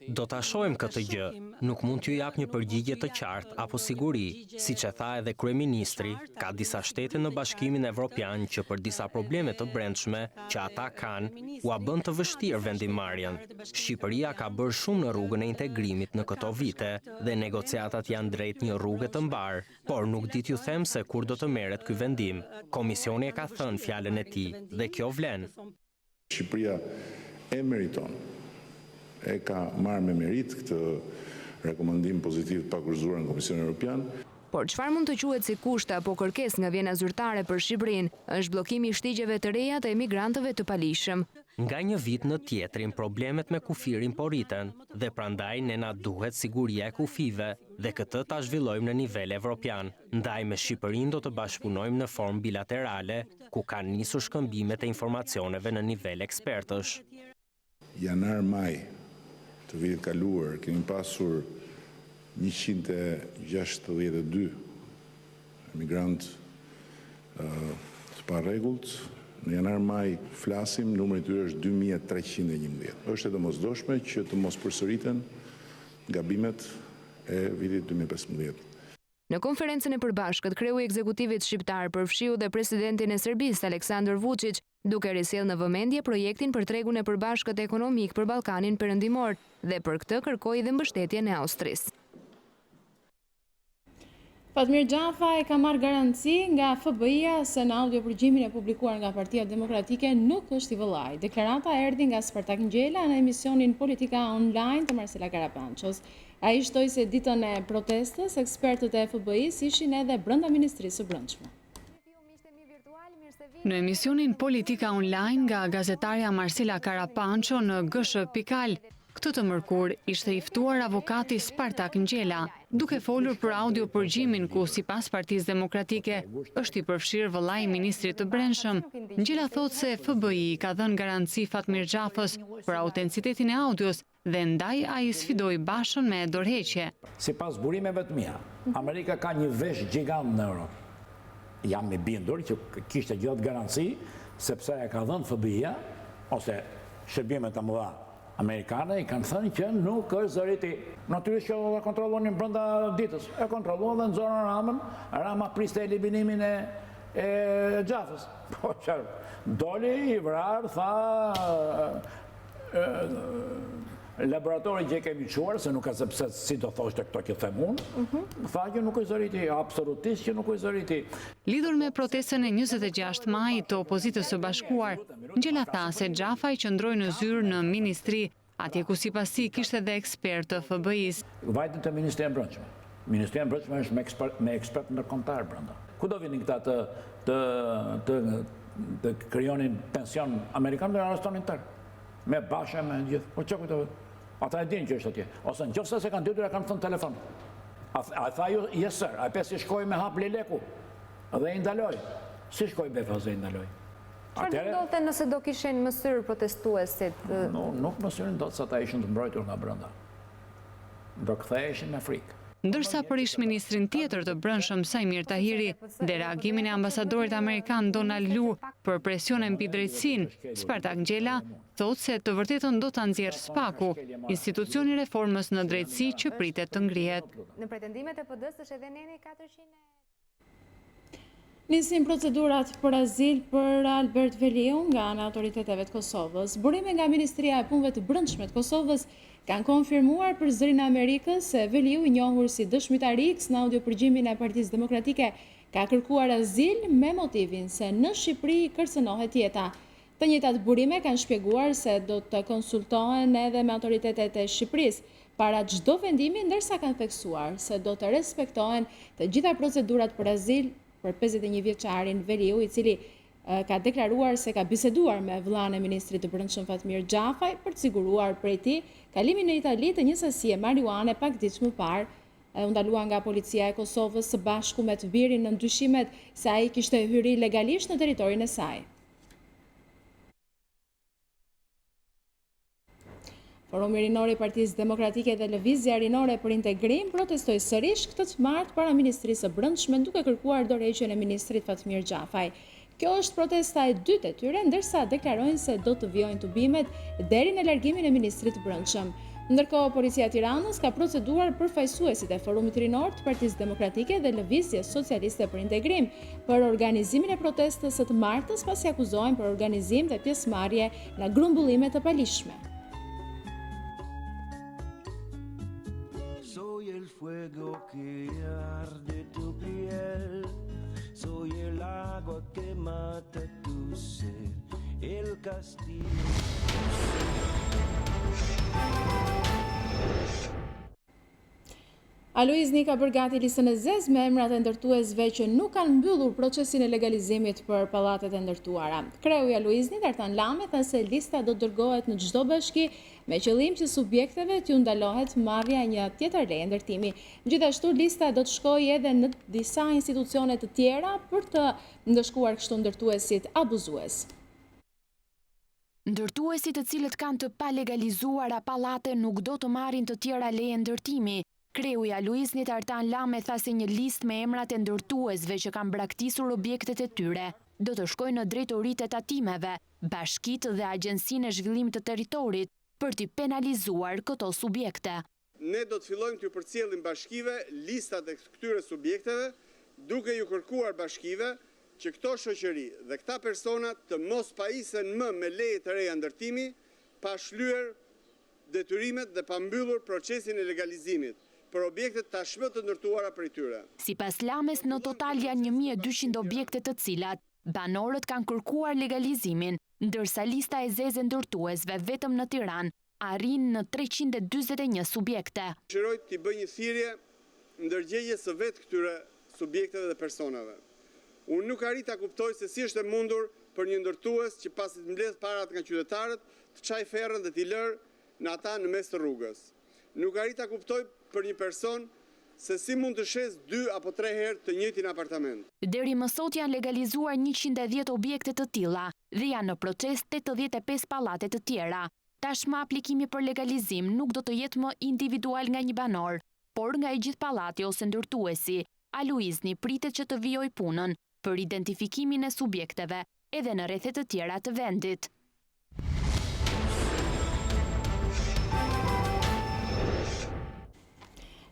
Do ta shohim këtë gjë, nuk mund t'ju jap një përgjigje të qartë apo siguri, siç e tha edhe kryeministri, ka disa shtete në Bashkimin Evropian që për disa probleme të brendshme që ata kanë, ua bën të vështirë vendimarrjen. Shqipëria ka bërë shumë në rrugën e integrimit në këto vite dhe negociatat janë drejt një rruge të mbar, por nuk di t'ju them se kur do të merret ky vendim. Komisioni e ka thënë fjalën e tij dhe kjo vlen. Shqipëria e meriton. E ka marrë me merit këtë rekomandim pozitiv të pakurzuar në Komisionin Evropian. Por çfarë mund të quhet si kusht apo kërkesë nga vjena zyrtare për Shqipërinë është bllokimi i shtigjeve të reja të emigrantëve të palishëm. Nga një vit në tjetrin problemet me kufirin po rriten dhe prandaj ne na duhet siguria e kufive dhe këtë ta zhvillojmë në nivel evropian. Ndaj me Shqipërinë do të bashkëpunojmë në formë bilaterale ku kanë nisur shkëmbimet e informacioneve në nivel ekspertësh. Janar-maj të vitit kaluar kemi pasur 162 emigrantë të parregullt. Në janar-maj flasim, numri i tyre është 2311. Është e domosdoshme që të mos përsëriten gabimet e vitit 2015. Në konferencën e përbashkët, kreu i ekzekutivit shqiptar përfshiu dhe presidentin e Serbisë Aleksandar Vučić, duke risjellë në vëmendje projektin për tregun e përbashkët ekonomik për Ballkanin Perëndimor dhe për këtë kërkoi dhe mbështetjen e Austrisë. Fatmir Xhafaj ka marrë garanci nga FBI-ja se në audiopërgjimin e publikuar nga Partia Demokratike nuk është i vëllai. Deklarata erdhi nga Spartak Ngjela në emisionin Politika Online të Marcela Karapanços. Ai shtoi se ditën e protestës, ekspertët e FBI-s ishin edhe brenda Ministrisë së Brendshme. Në emisionin Politika Online nga gazetarja Marcela Karapanço në GSH.al, këtë të mërkur ishte i ftuar avokati Spartak Ngjela, duke folur për audiopërgjimin ku sipas Partisë Demokratike është i përfshirë vëllai i ministrit të Brendshëm. Ngjela thotë se FBI ka dhënë garanci Fatmir Xhafës për autenticitetin e audios dhe ndaj ai sfidoi Bashën me dorëheqje. Sipas burimeve të mia, Amerika ka një vesh gjigant në Europë. Jam i bindur që kishte gjithë garanci sepse e ka dhënë FBI-ja ose shërbimet e mëdha amerikane i kanë thënë që nuk është zëriti. Natyrisht që e kontrollonin brenda ditës. E kontrolluan dhe nxorën Ramën, Rama priste eliminimin e Xhafës. Po çfarë? Doli i vrar, tha laboratori që kemi quar, se nuk ka sepse si do thoshte këto që them unë, tha që nuk është zëriti, absolutisht që nuk është zëriti. Lidhur me protestën e 26 maj të opozitës së bashkuar, Ngjela tha se Xhafaj qëndroi në zyrë në ministri, atje ku sipas tij kishte edhe ekspert të FBI-s. Vajtet të Ministria e Brendshme. Ministria e Brendshme është me ekspert ndërkombëtar brenda. Ku do vinin këta të krijonin pension amerikan dhe arrestonin tërë? Me Bashë, me gjithë. Po çka kujtohet? Ata e dinë që është atje. Ose nëse se kanë dyetur e kanë thënë telefon. A tha ju, yes sir, a pesi shkoj me hap Leleku dhe i ndaloj. Si shkoj Befas dhe i ndaloj? Çfarë ndodhte nëse do kishin mësyrë protestuesit? Nuk mësyrën do të sa ta ishin të mbrojtur nga brenda. Do ktheheshin me frikë. Ndërsa për ish-ministrin tjetër të Brendshëm Sajmir Tahiri dhe reagimin e ambasadorit amerikan Donald Lu për presionin mbi drejtësinë, Spartak Ngjela thotë se të vërtetën do ta nxjerrë SPAK-u, institucioni i reformës në drejtësi që pritet të ngrihet. Në pretendimet e PD-s është edhe neni 400. Nisin procedurat për azil për Albert Veliu nga ana autoriteteve të Kosovës. Burime nga Ministria e Punëve të Brendshme të Kosovës kanë konfirmuar për zërin e Amerikës se Veliu, i njohur si dëshmitar X në audiopërgjimin e Partisë Demokratike, ka kërkuar azil me motivin se në Shqipëri kërcënohet jeta. Të njëjtat burime kanë shpjeguar se do të konsultohen edhe me autoritetet e Shqipërisë para çdo vendimi, ndërsa kanë theksuar se do të respektohen të gjitha procedurat për azil për 51 vjeçarin Veliu, i cili ka deklaruar se ka biseduar me vllain e ministrit të Brendshëm Fatmir Xhafaj për të siguruar prej tij kalimin në Itali të një sasie marijuane pak ditë më parë, u ndalua nga policia e Kosovës së bashku me të birin në ndyshimet se ai kishte hyri legalisht në territorin e saj. Forumi Rinor i Partisë Demokratike dhe Lëvizja Rinore për Integrim protestoi sërish këtë të martë para Ministrisë së Brendshme duke kërkuar dorëheqjen e ministrit Fatmir Xhafaj. Kjo është protesta e dytë e tyre, ndërsa deklarojnë se do të vijojnë tubimet deri në largimin e ministrit të Brendshëm. Ndërkohë, policia e Tiranës ka proceduar përfaqësuesit e Forumit Rinor të Partisë Demokratike dhe Lëvizjes Socialiste për Integrim për organizimin e protestës së të martës, pasi akuzohen për organizim dhe pjesëmarrje në grumbullime të palishme. Soy el fuego que arde tu piel, soy el agua que mata tu sed, el castigo. Aloizni ka bërë gati listën e zezë me emrat e ndërtuesve që nuk kanë mbyllur procesin e legalizimit për pallatet e ndërtuara. Kreu i Aloiznit, Artan Lame, thënë se lista do të dërgohet në çdo bashki me qëllim që subjekteve t'ju ndalohet marrja e një tjetër leje ndërtimi. Gjithashtu lista do të shkojë edhe në disa institucione të tjera për të ndëshkuar kështu ndërtuesit abuzues. Ndërtuesit të cilët kanë të palegalizuara pallate nuk do të marrin të tjera leje ndërtimi. Kreu i Aloiznit, Artan Lame, tha se një listë me emrat e ndërtuesve që kanë braktisur objektet e tyre do të shkojnë në drejtoritë e tatimeve, bashkitë dhe Agjencinë e Zhvillimit të Territorit për t'i penalizuar këto subjekte. Ne do të fillojmë t'ju përcjellim bashkive listat e këtyre subjekteve, duke ju kërkuar bashkive që këto shoqëri dhe këta persona të mos pajisen më me leje të reja ndërtimi, pa shlyer detyrimet dhe pa mbyllur procesin e legalizimit për objektet tashmë të ndërtuara prej tyre. Sipas Lames, në total janë 1200 objekte të cilat banorët kanë kërkuar legalizimin, ndërsa lista e zezë ndërtuesve vetëm në Tiranë arrin në 341 subjekte. Dëshiroj t'i bëj një thirrje ndërgjegjes së vetë këtyre subjekteve dhe personave. Unë nuk arrit ta kuptoj se si është e mundur për një ndërtues që pasi të mbledh parat nga qytetarët, të çajë ferrën dhe t'i lërë në ata në mes të rrugës. Nuk arrit ta kuptoj për një person se si mund të shes 2 apo 3 herë të njëjtin apartament. Deri më sot janë legalizuar 110 objekte të tilla dhe janë në proces 85 pallate të tjera. Tashmë aplikimi për legalizim nuk do të jetë më individual nga një banor, por nga i gjithë pallati ose ndërtuesi. Aloizni pritet që të vijojë punën për identifikimin e subjekteve edhe në rrethet të tjera të vendit.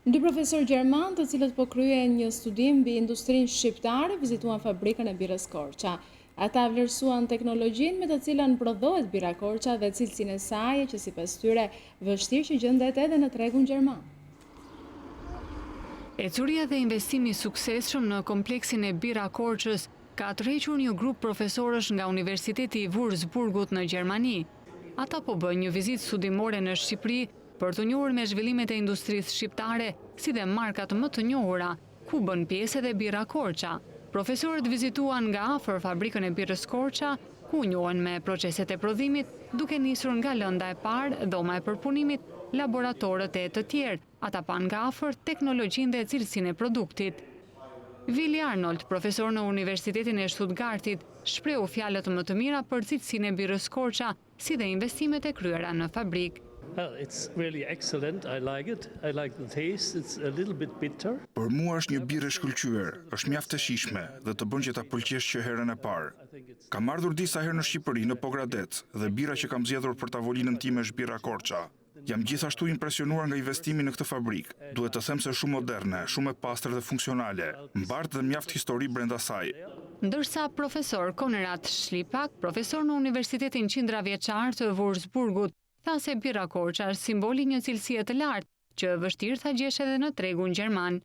Dy profesor gjerman, të cilët po kryen një studim mbi industrinë shqiptare, vizituan fabrikën e birës Korça. Ata vlerësuan teknologjinë me të cilën prodhohet bira Korça dhe cilësinë e saj, që sipas tyre vështirë që gjendet edhe në tregun gjerman. Ecuria dhe investimi i suksesshëm në kompleksin e bira Korçës ka tërhequr një grup profesorësh nga Universiteti i Würzburgut në Gjermani. Ata po bëjnë një vizitë studimore në Shqipëri për të njohur me zhvillimet e industrisë shqiptare, si dhe markat më të njohura, ku bën pjesë edhe bira Korça. Profesorët vizituan nga afër fabrikën e birës Korça, ku njohen me proceset e prodhimit, duke nisur nga lënda e parë, dhoma e përpunimit, laboratorët e të tjerë, ata pan nga afër teknologjinë dhe cilësinë e produktit. Vili Arnold, profesor në Universitetin e Stuttgartit, shprehu fjalët më të mira për cilësinë e birës Korça, si dhe investimet e kryera në fabrikë. Well, it's really excellent. I like it. I like the taste. It's a little bit bitter. Për mua është një birë e shkëlqyer, është mjaft e shijshme dhe të bën që ta pëlqesh që herën e parë. Kam ardhur disa herë në Shqipëri, në Pogradec, dhe bira që kam zgjedhur për tavolinën time është bira Korça. Jam gjithashtu impresionuar nga investimi në këtë fabrikë. Duhet të them se shumë moderne, shumë e pastër dhe funksionale, mbartë dhe mjaft histori brenda saj. Ndërsa profesor Konrad Schlipak, profesor në Universitetin Qindravjeçar të Würzburgut, tha se bira Korça është simboli një cilësie të lartë, që vështirë ta gjesh edhe në tregun gjerman.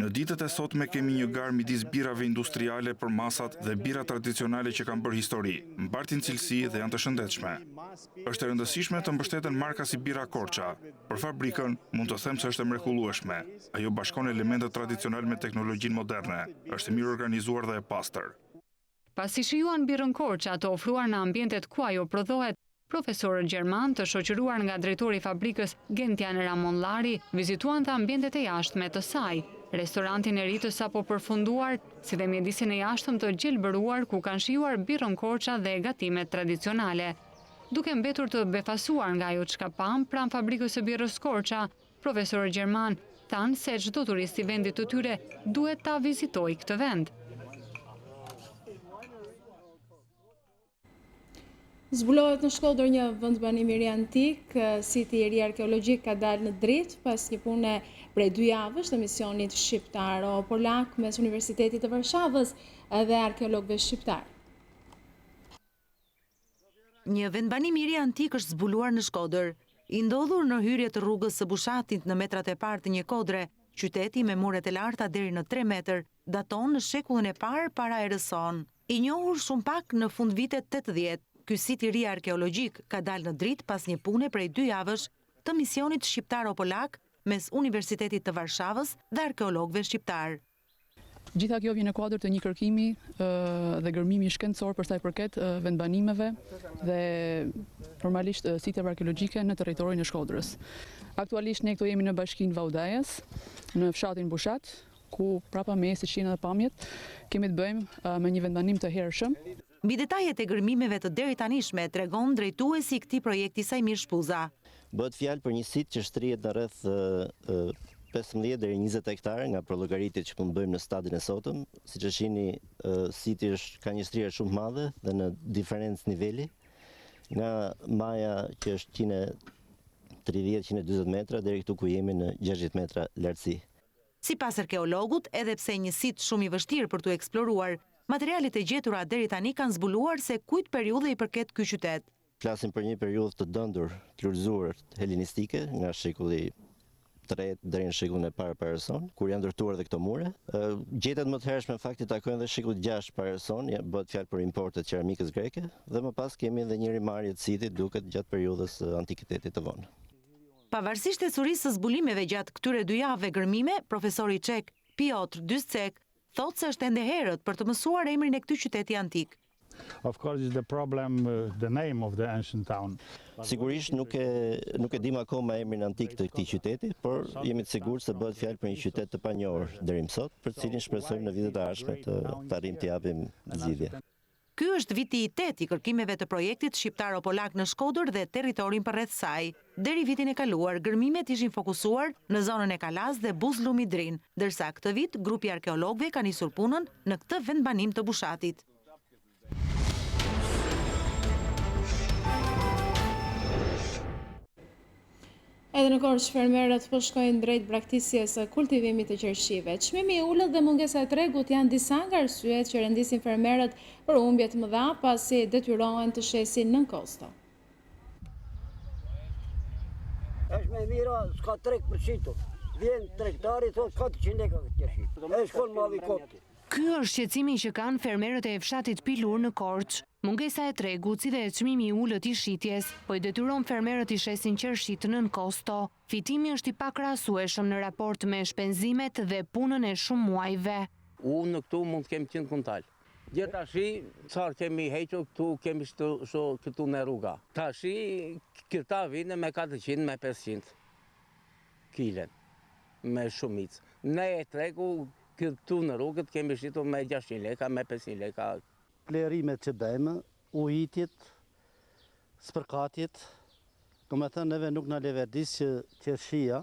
Në ditët e sotme kemi një garë midis birave industriale për masat dhe bira tradicionale që kanë bërë histori, mbartin cilësi dhe janë të shëndetshme. Është e rëndësishme të mbështeten marka si bira Korça. Për fabrikën mund të them se është e mrekullueshme. Ajo bashkon elementet tradicionale me teknologjinë moderne, është mirë organizuar dhe e pastër. Pasi shijuan birën Korça të ofruar në ambientet ku ajo prodhohet, profesorët gjerman të shoqëruar nga drejtori i fabrikës Gentian Ramonllari vizituan të ambientet e jashtme të saj, restorantin e ri të sapo përfunduar, si dhe mjedisin e jashtëm të gjelbëruar ku kanë shijuar birën Korça dhe gatimet tradicionale. Duke mbetur të befasuar nga ajo çka pam pranë fabrikës së birrës Korça, profesorët gjerman thanë se çdo turist i vendit të tyre duhet ta vizitojë këtë vend. Zbulohet në Shkodër një vend banimi i ri antik, siti i ri arkeologjik ka dalë në dritë pas një pune prej 2 javësh të misionit shqiptaro-polak mes Universitetit të Varshavës dhe arkeologëve shqiptar. Një vendbanim i ri antik është zbuluar në Shkodër, i ndodhur në hyrje të rrugës së Bushatit në metrat e parë të një kodre. Qyteti me muret e larta deri në 3 metër, daton në shekullin e parë para erës sonë. I njohur shumë pak në fund vitet 80, ky sit i ri arkeologjik ka dalë në dritë pas një pune prej 2 javësh të misionit shqiptaro-polak mes Universitetit të Varshavës dhe arkeologëve shqiptar. Gjitha kjo vjen në kuadër të një kërkimi dhe gërmimi shkencor për sa i përket vendbanimeve dhe normalisht siteve arkeologjike në territorin e Shkodrës. Aktualisht ne këto jemi në bashkinë Vaudajes, në fshatin Bushat, ku prapa me siç jeni edhe pamjet, kemi të bëjmë me një vendbanim të hershëm. Mbi detajet e gërmimeve të deri tanishme tregon drejtuesi i këtij projekti Sajmir Shpuza. Bëhet fjalë për një sit që shtrihet në rreth 15 deri 20 hektarë nga llogaritjet që mund bëjmë në stadin e sotëm. Siç e shihni, siti ka një shtrihje shumë madhe dhe në diferencë niveli, nga maja që është 130-140 metra deri këtu ku jemi në 60 metra lartësi. Sipas arkeologut, edhe pse një sit shumë i vështirë për t'u eksploruar, materialet e gjetura deri tani kanë zbuluar se kujt periudhe i përket ky qytet. Flasim për një periudhë të dëndur, të lulëzuar helenistike nga shekulli 3 deri në shekullin e parë para erës sonë, kur janë ndërtuar dhe këto mure. Gjetet më të hershme në fakt i takojnë dhe shekull 6 para erës sonë, bëhet fjalë për importet qeramikës greke, dhe më pas kemi edhe një rimarrje të sitit duket gjatë periudhës antikitetit të vonë. Pavarësisht e surisë së zbulimeve gjatë këtyre 2 javëve gërmime, profesori ček Piotr Dyscek thotë se është ende herët për të mësuar emrin e këtij qyteti antik. Of course is the problem the name of the ancient town. Sigurisht nuk e dim akoma emrin antik të këtij qyteti, por jemi të sigurt se bëhet fjalë për një qytet të panjohur deri më sot, për cilin shpresojmë në vitet e ardhshme të arrijmë të japim zgjidhje. Ky është viti i 8 i kërkimeve të projektit shqiptaro-polak në Shkodër dhe territorin përreth saj. Deri vitin e kaluar, gërmimet ishin fokusuar në zonën e Kalaz dhe Buzlumi Drin, ndërsa këtë vit grupi arkeologëve ka nisur punën në këtë vendbanim të Bushatit. Edhe në Korçë, fermerët po shkojnë drejt braktisjes së kultivimit të qershive. Çmimi i ulët dhe mungesa e tregut janë disa nga arsyet që rendisin fermerët për humbje të mëdha pasi detyrohen të shesin nën kosto. Është me mira, s'ka treg për qitu. Vjen tregtari, thot 400 lekë këtë qershi. E shkon malli kopti. Ky është shqetësimi që kanë fermerët e fshatit Pilur në Korçë. Mungesa e tregut si dhe çmimi i ulët i shitjes, po i detyron fermerët i shesin qershit nën kosto. Fitimi është i pakrahasueshëm në raport me shpenzimet dhe punën e shumë muajve. Unë në këtu mund të kem 100 kuntal. Gjithashtu, çfarë kemi hequr këtu, kemi këtu në rruga. Tashi këta vinë me 400, me 500 kilen, me shumicë. Ne e tregu këtu në rrugët kemi shitur me 600 leka, me 500 leka. Plerimet që bëjmë, ujitjet, spërkatjet, do me thënë neve nuk në leverdis që qershia,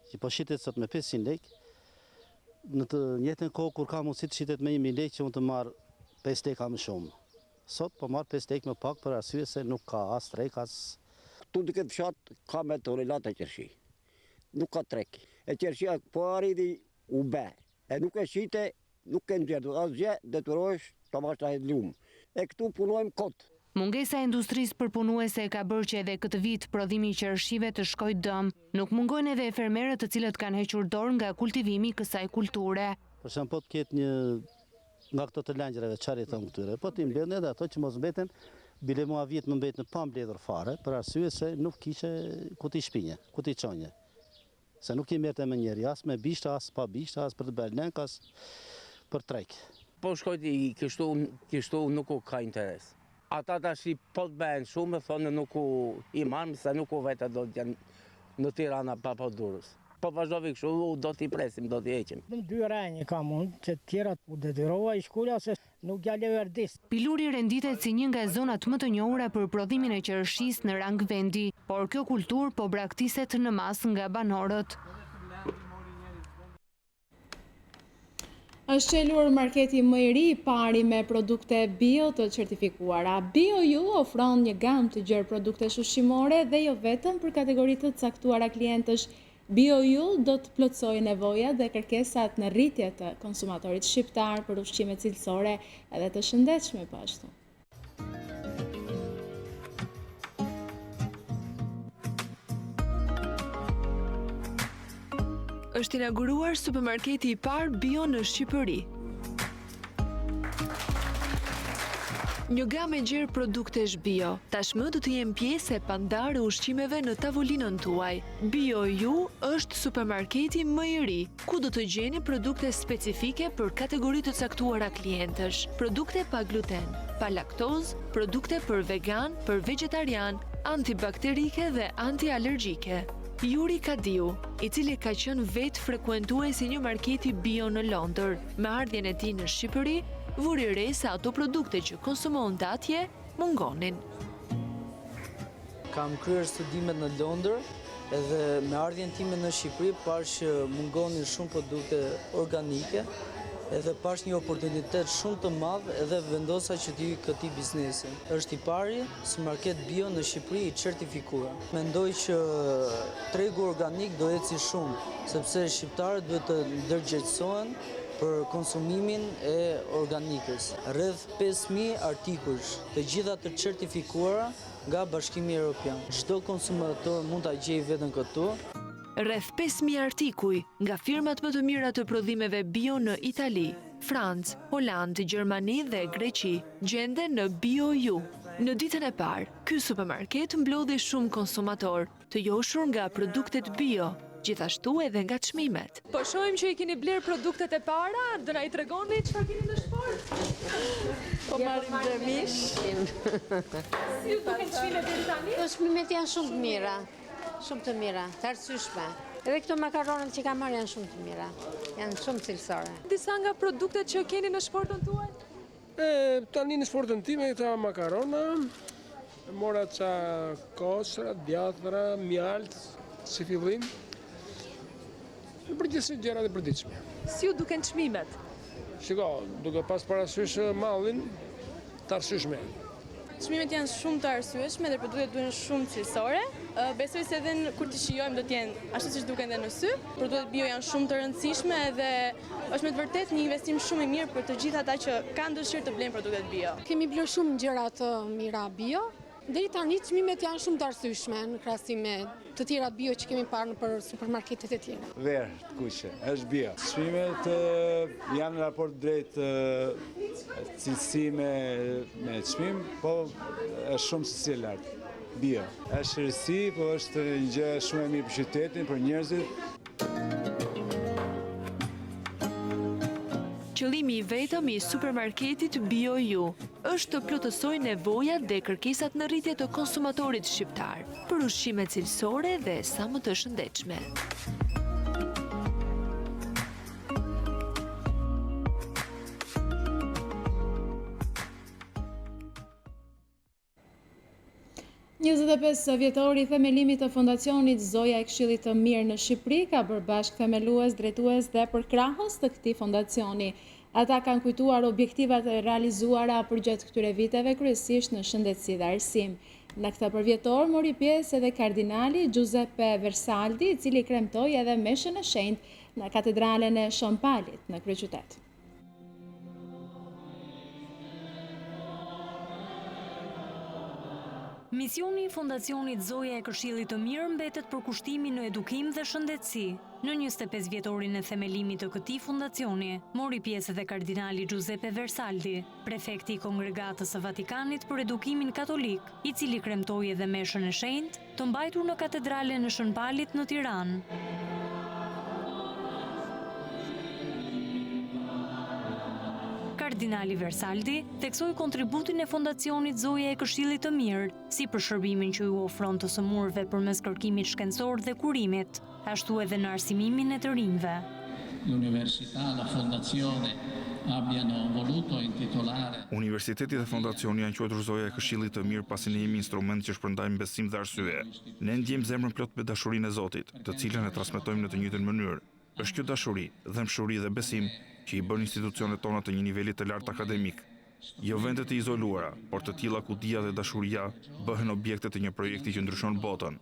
që po shitet sot me 500 lek, në të njëjtën kohë kur ka mundësi të shitet me 1000 lek që unë të marr 5 leka më shumë. Sot po marr 5 lek më pak për arsye se nuk ka as trek as. Tu në këtë fshat ka me tonelata qershi. Nuk ka trek. E qershia po arriti u bë. E nuk e shite, nuk e nxjerr, asgjë detyrohesh ta marrësh ai lumë. E këtu punojmë kot. Mungesa e industrisë për punuese ka bërë që edhe këtë vit prodhimi i qershive të shkojë dëm. Nuk mungojnë edhe fermerët të cilët kanë hequr dorë nga kultivimi i kësaj kulture. Për shembull, po të ketë një nga këto të langjërave, çfarë i thon këtyre? Po ti mbledhin edhe ato që mos mbeten, bile mua vjet më mbet në pa mbledhur fare, për arsye se nuk kishe ku ti shpinje, ku ti çonje. Se nuk i merrte me njeri, as me bishta, as pa bishta, as për të bërë lënk, as për trek. Po shkojti kështu nuk u ka interes. Ata tash po të bëhen shumë, thonë nuk u i marrim se nuk u vetë do të janë në Tirana pa Durrës. Po vazhdoi kështu, do t'i presim, do t'i heqim. Në 2 rënje ka mund, që të tjerat u detyrova i shkolla se nuk ja leverdis. Piluri renditet si një nga zonat më të njohura për prodhimin e qershisë në rang vendi, por kjo kulturë po braktiset në masë nga banorët. Është qelur marketi më i ri i pari me produkte bio të certifikuara. BioU ofron një gamë të gjerë produktesh ushqimore dhe jo vetëm për kategoritë të caktuara klientësh. BioU do të plotësojë nevojat dhe kërkesat në rritje të konsumatorit shqiptar për ushqime cilësore edhe të shëndetshme po ashtu. Është inauguruar supermarketi i parë bio në Shqipëri. Një gamë e gjerë produktesh bio, tashmë do të jenë pjesë e pandare ushqimeve në tavolinën tuaj. BioU është supermarketi më i ri, ku do të gjeni produkte specifike për kategoritë të caktuara klientësh, produkte pa gluten, pa laktozë, produkte për vegan, për vegetarian, antibakterike dhe antialergjike. Juri Kadiu, i cili ka qenë vetë frekuentuesi një marketi bio në Londër, me ardhjen e tij në Shqipëri, vuri re se ato produkte që konsumon të atje mungonin. Kam kryer studimet në Londër edhe me ardhjen time në Shqipëri pash që mungonin shumë produkte organike edhe pash një oportunitet shumë të madh edhe vendosa që t'y këtij biznesi. Është i pari supermarket bio në Shqipëri i certifikuar. Mendoj që tregu organik do eci shumë, sepse shqiptarët duhet të ndërgjegjësohen për konsumimin e organikës. Rreth 5.000 artikuj, të gjitha të certifikuara nga Bashkimi Evropian. Çdo konsumator mund ta gjejë veten këtu. Rreth 5.000 artikuj nga firmat më të mira të prodhimeve bio në Itali, Francë, Holandë, Gjermani dhe Greqi gjenden në BioU. Në ditën e parë, ky supermarket mblodhi shumë konsumator, të joshur nga produktet bio, gjithashtu edhe nga çmimet. Po shohim që i keni bler produktet e para, do na i tregoni çfarë keni në shtëpi? Po marrim dërmish. Si ju duken çmimet deri tani? Çmimet janë shumë të mira. Shumë të mira, të arsyeshme. Edhe këto makaronat që kam marrë janë shumë të mira, janë shumë cilësore. Disa nga produktet që keni në shportën tuaj? Tani në shportën time këta makarona, mora ca kosra, djathra, mjalt, si fillim. Në përgjithësi gjërat e përditshme. Si ju duken çmimet? Shiko, duke pas parasysh mallin të arsyeshme. Çmimet janë shumë të arsyeshme dhe produktet duhen shumë cilësore. Besoj se edhe kur të shijojmë do të jenë ashtu siç duken edhe në sy. Produktet bio janë shumë të rëndësishme dhe është me të vërtetë një investim shumë i mirë për të gjithë ata që kanë dëshirë të blejnë produktet bio. Kemi bler shumë gjëra të mira bio. Deri tani çmimet janë shumë të arsyeshme në krahasim me të tjerat bio që kemi parë në supermarketet e tjera. Verë, të kuqe, është bio. Çmimet janë në raport drejt cilësi me çmim, po është shumë cilësi e lartë. Bio. Është rësi, po është një gjë shumë e mirë për qytetin, për njerëzit. Qëllimi i vetëm i supermarketit BioU është të plotësojë nevojat dhe kërkesat në rritje të konsumatorit shqiptar për ushqime cilësore dhe sa më të shëndetshme. Vjetori i themelimit të fondacionit Zoja e Këshillit të Mirë në Shqipëri ka bërë bashkë themelues, drejtues dhe përkrahës të këtij fondacioni. Ata kanë kujtuar objektivat e realizuara përgjatë këtyre viteve, kryesisht në shëndetësi dhe arsim. Në këtë përvjetor mori pjesë edhe kardinali Giuseppe Versaldi, i cili kremtoi edhe meshën e shenjtë në katedralen e Shompalit në kryeqytet. Misioni i Fondacionit Zoja e Këshillit të Mirë mbetet për kushtimin në edukim dhe shëndetësi. Në 25 vjetorin e themelimit të këtij fondacioni, mori pjesë edhe kardinali Giuseppe Versaldi, prefekti i Kongregatës së Vatikanit për edukimin katolik, i cili kremtoi edhe meshën e shenjtë, të mbajtur në katedralen e Shënpalit në Tiranë. Kardinali Versaldi theksoi kontributin e Fondacionit Zoja e Këshillit të Mirë, si për shërbimin që ju ofron të sëmurëve përmes kërkimit shkencor dhe kurimit, ashtu edhe në arsimimin e të rinjve. L'università, la fondazione abbiano voluto intitolare. Universiteti dhe fondacioni janë quajtur Zoja e Këshillit të Mirë pasi ne jemi instrument që shpërndajmë besim dhe arsye. Ne ndjejmë zemrën plot me dashurinë e Zotit, të cilën e transmetojmë në të njëjtën mënyrë. Është kjo dashuri, dhëmshuri dhe besim që i bën institucionet tona të një niveli të lartë akademik. Jo vende të izoluara, por të tilla ku dia dhe dashuria bëhen objekte të një projekti që ndryshon botën.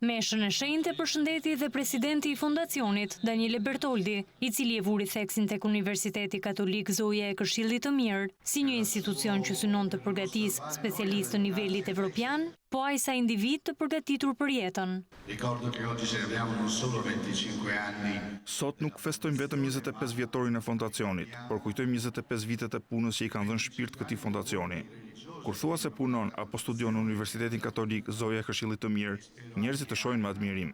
Meshën e shenjtë përshëndeti dhe presidenti i fondacionit, Daniele Bertoldi, i cili e vuri theksin tek Universiteti Katolik Zoja e Këshillit të Mirë, si një institucion që synon të përgatisë specialistë të nivelit evropian, po ai sa individ të përgatitur për jetën. Sot nuk festojmë vetëm 25 vjetorin e fondacionit, por kujtojmë 25 vitet e punës që i kanë dhënë shpirt këtij fondacioni. Kur thua se punon apo studion në Universitetin Katolik Zoja e Këshillit të Mirë, njerëzit të shohin me admirim.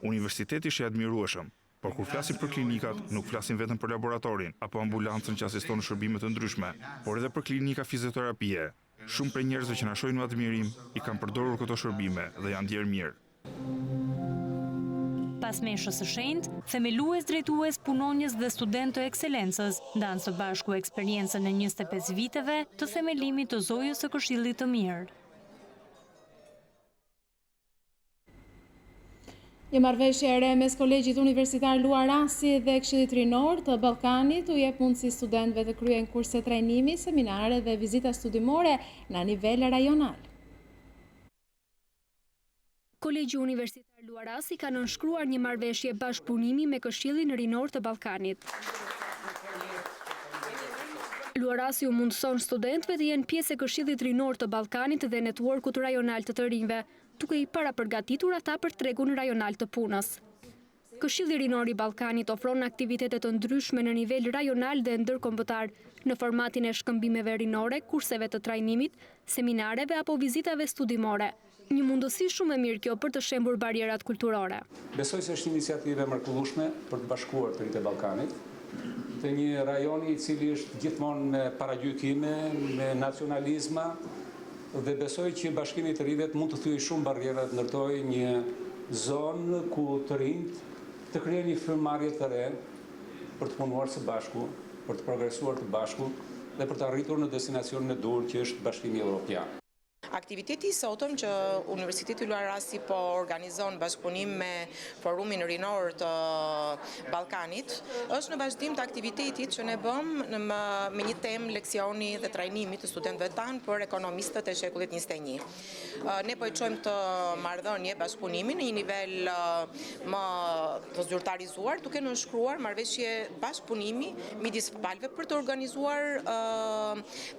Universiteti është i admirueshëm, por kur flasim për klinikat, nuk flasim vetëm për laboratorin apo ambulancën që asiston në shërbime të ndryshme, por edhe për klinika fizioterapie. Shumë prej njerëzve që na shohin me admirim i kanë përdorur këto shërbime dhe janë ndjerë mirë. Pas meshës së shenjtë, themelues, drejtues, punonjës dhe student të ekselencës ndanë së bashku eksperiencën e 25 viteve të themelimit të Zojës së Këshillit të Mirë. Një marrëveshje e re mes Kolegjit Universitar Luarasi dhe Këshillit Rinor të Ballkanit u jep mundësi studentëve të kryejnë kurse trajnimi, seminare dhe vizita studimore në nivel rajonal. Kolegji Universitar Luarasi ka nënshkruar një marrëveshje bashkëpunimi me Këshillin Rinor të Ballkanit. Luarasi u mundëson studentëve të jenë pjesë e Këshillit Rinor të Ballkanit dhe networkut rajonal të të rinjve, duke i parapërgatitur ata për tregun rajonal të punës. Këshilli Rinor i Ballkanit ofron aktivitete të ndryshme në nivel rajonal dhe ndërkombëtar në formatin e shkëmbimeve rinore, kurseve të trajnimit, seminareve apo vizitave studimore. Një mundësi shumë e mirë kjo për të shembur barierat kulturore. Besoj se është iniciativë e mrekullueshme për të bashkuar të rinjtë e Ballkanit, të një rajoni i cili është gjithmonë me paragjykime, me nacionalizma, dhe besoj që bashkimi i të rinjve mund të thyejë shumë barriera, të ndërtojë një zonë ku të rinjt të krijojnë një frymëmarrje të re për të punuar së bashku, për të progresuar të bashku dhe për të arritur në destinacionin e dur që është Bashkimi Evropian. Aktiviteti i sotëm që Universiteti Luarasi po organizon bashkëpunim me Forumin Rinor të Ballkanit është në vazhdim të aktivitetit që ne bëm me një temë leksioni dhe trajnimi të studentëve tanë për ekonomistët e shekullit 21. Ne po i çojmë të marrëdhënie bashkëpunimin në një nivel më të zyrtarizuar, duke nënshkruar marrëveshje bashkëpunimi midis palëve për të organizuar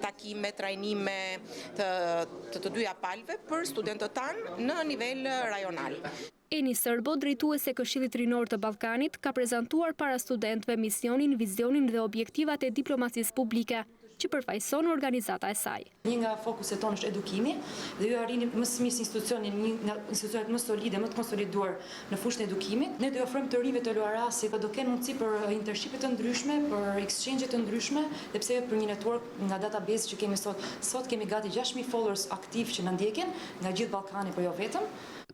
takime, trajnime të dyja palëve për studentët tanë në nivel rajonal. Eni Sërbo, drejtuese Këshillit Rinor të Ballkanit, ka prezantuar para studentëve misionin, vizionin dhe objektivat e diplomacisë publike që përfaqëson organizata e saj. Një nga fokuset tonë është edukimi dhe ju arrini më së miri institucionin, një nga institucionet më solide, më të konsoliduar në fushën e edukimit. Ne do i ofrojmë të rinjve të Luarasit, do kenë mundësi për internship të ndryshme, për exchange të ndryshme, dhe pse për një network nga database që kemi sot. Sot kemi gati 6.000 followers aktiv që na ndjekin nga gjithë Ballkani, por jo vetëm.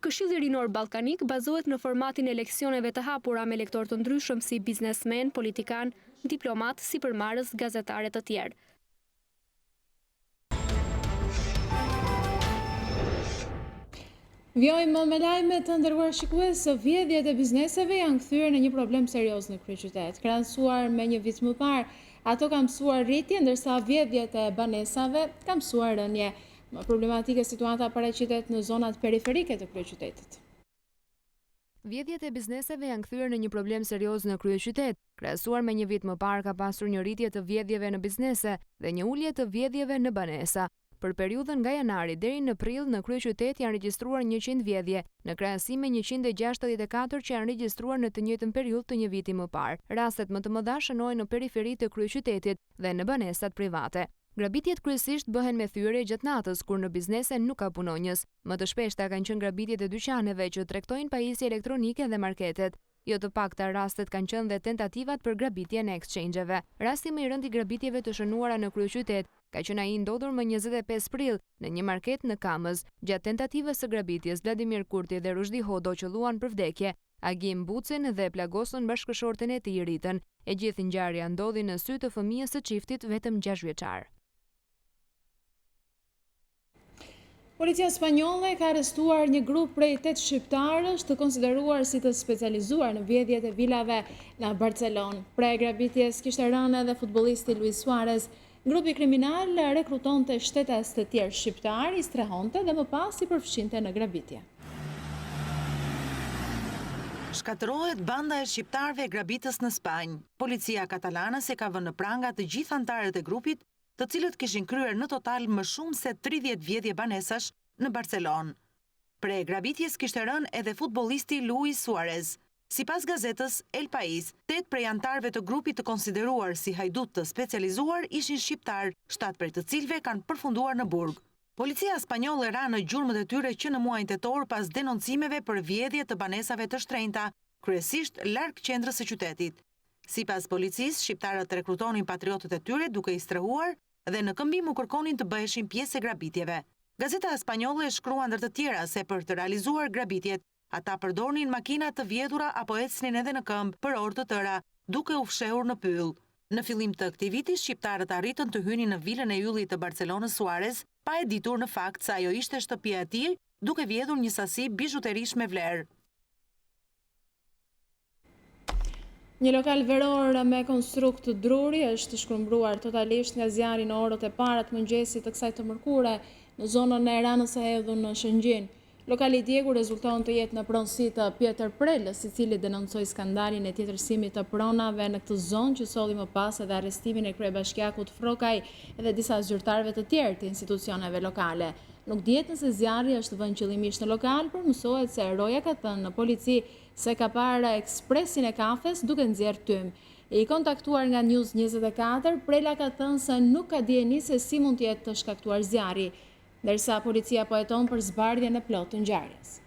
Këshilli Rinor Ballkanik bazohet në formatin e leksioneve të hapura me lektorë të ndryshëm si biznesmen, politikan, diplomat, sipërmarrës, gazetare të tjerë. Vjojmë me lajme të nderuar shikues, vjedhjet e bizneseve janë kthyer në një problem serioz në kryeqytet. Krahasuar me një vit më parë, ato kanë mësuar rritje, ndërsa vjedhjet e banesave kanë mësuar rënje. Më problematike situata paraqitet në zonat periferike të kryeqytetit. Vjedhjet e bizneseve janë kthyer në një problem serioz në kryeqytet. Krahasuar me një vit më parë ka pasur një rritje të vjedhjeve në biznese dhe një ulje të vjedhjeve në banesa. Për periudhën nga janari deri në prill në kryeqytet janë regjistruar 100 vjedhje, në krahasim me 164 që janë regjistruar në të njëjtën periudhë të një viti më parë. Rastet më të mëdha shënohen në periferi të kryeqytetit dhe në banesat private. Grabitjet kryesisht bëhen me thyerje gjatë natës, kur në biznese nuk ka punonjës. Më të shpeshta kanë qenë grabitjet e dyqaneve që tregtojnë pajisje elektronike dhe marketet. Jo të pakta rastet kanë qenë dhe tentativat për grabitje në exchange-eve. Rasti më i rënd i grabitjeve të shënuara në kryeqytet ka qenë ai ndodhur më 25 prill në një market në Kamës. Gjatë tentativës së grabitjes, Vladimir Kurti dhe Rushdi Hodo qelluan për vdekje. Agim Bucin dhe plagosën bashkëshorten e tij Ritën. E gjithë ngjarja ndodhi në sy të fëmijës së çiftit vetëm 6 vjeçar. Policia spanjolle ka arrestuar një grup prej 8 shqiptarësh të konsideruar si të specializuar në vjedhjet e vilave në Barcelonë. Prej grabitjes kishte rënë edhe futbollisti Luis Suarez. Grupi kriminal rekrutonte shtetas të tjerë shqiptar, i strehonte dhe më pas i përfshinte në grabitje. Shkatërohet banda e shqiptarëve e grabitës në Spanjë. Policia katalane se ka vënë në pranga të gjithë anëtarët e grupit, të cilët kishin kryer në total më shumë se 30 vjedhje banesash në Barcelonë. Pre grabitjes kishte rënë edhe futbollisti Luis Suarez. Sipas gazetës El País, 8 prej anëtarëve të grupit të konsideruar si hajdut të specializuar ishin shqiptar, 7 prej të cilëve kanë përfunduar në burg. Policia spanjolle ra në gjurmët e tyre që në muajin tetor pas denoncimeve për vjedhje të banesave të shtrenjta, kryesisht larg qendrës së qytetit. Sipas policisë, shqiptarët rekrutonin patriotët e tyre duke i strehuar dhe në këmbim u kërkonin të bëheshin pjesë e grabitjeve. Gazeta spanjolle shkrua ndër të tjera se për të realizuar grabitjet, ata përdornin makina të vjedhura apo ecnin edhe në këmbë për orë të tëra, duke u fshehur në pyll. Në fillim të këtij viti, shqiptarët arritën të hynin në vilën e yllit të Barcelonës Suarez, pa e ditur në fakt se ajo ishte shtëpia e tij, duke vjedhur një sasi bijuterish me vlerë. Një lokal veror me konstrukt druri është shkrumbruar totalisht nga zjarri në orët e para të mëngjesit të kësaj të mërkure në zonën e Ranës së Hedhun në Shëngjin. Lokali i djegur rezulton të jetë në pronësi të Pjetër Prelës, i cili denoncoi skandalin e tjetërsimit të pronave në këtë zonë që solli më pas edhe arrestimin e kryebashkiakut Frokaj dhe disa zyrtarëve të tjerë të institucioneve lokale. Nuk dihet nëse zjarri është vënë qëllimisht në lokal, por mësohet se roja ka thënë në polici se ka parë ekspresin e kafes duke nxjerrë tym. I kontaktuar nga News24, Prela ka thënë se nuk ka dieni se si mund të jetë të shkaktuar zjarri, ndërsa policia po heton për zbardhjen e plotë të ngjarjes.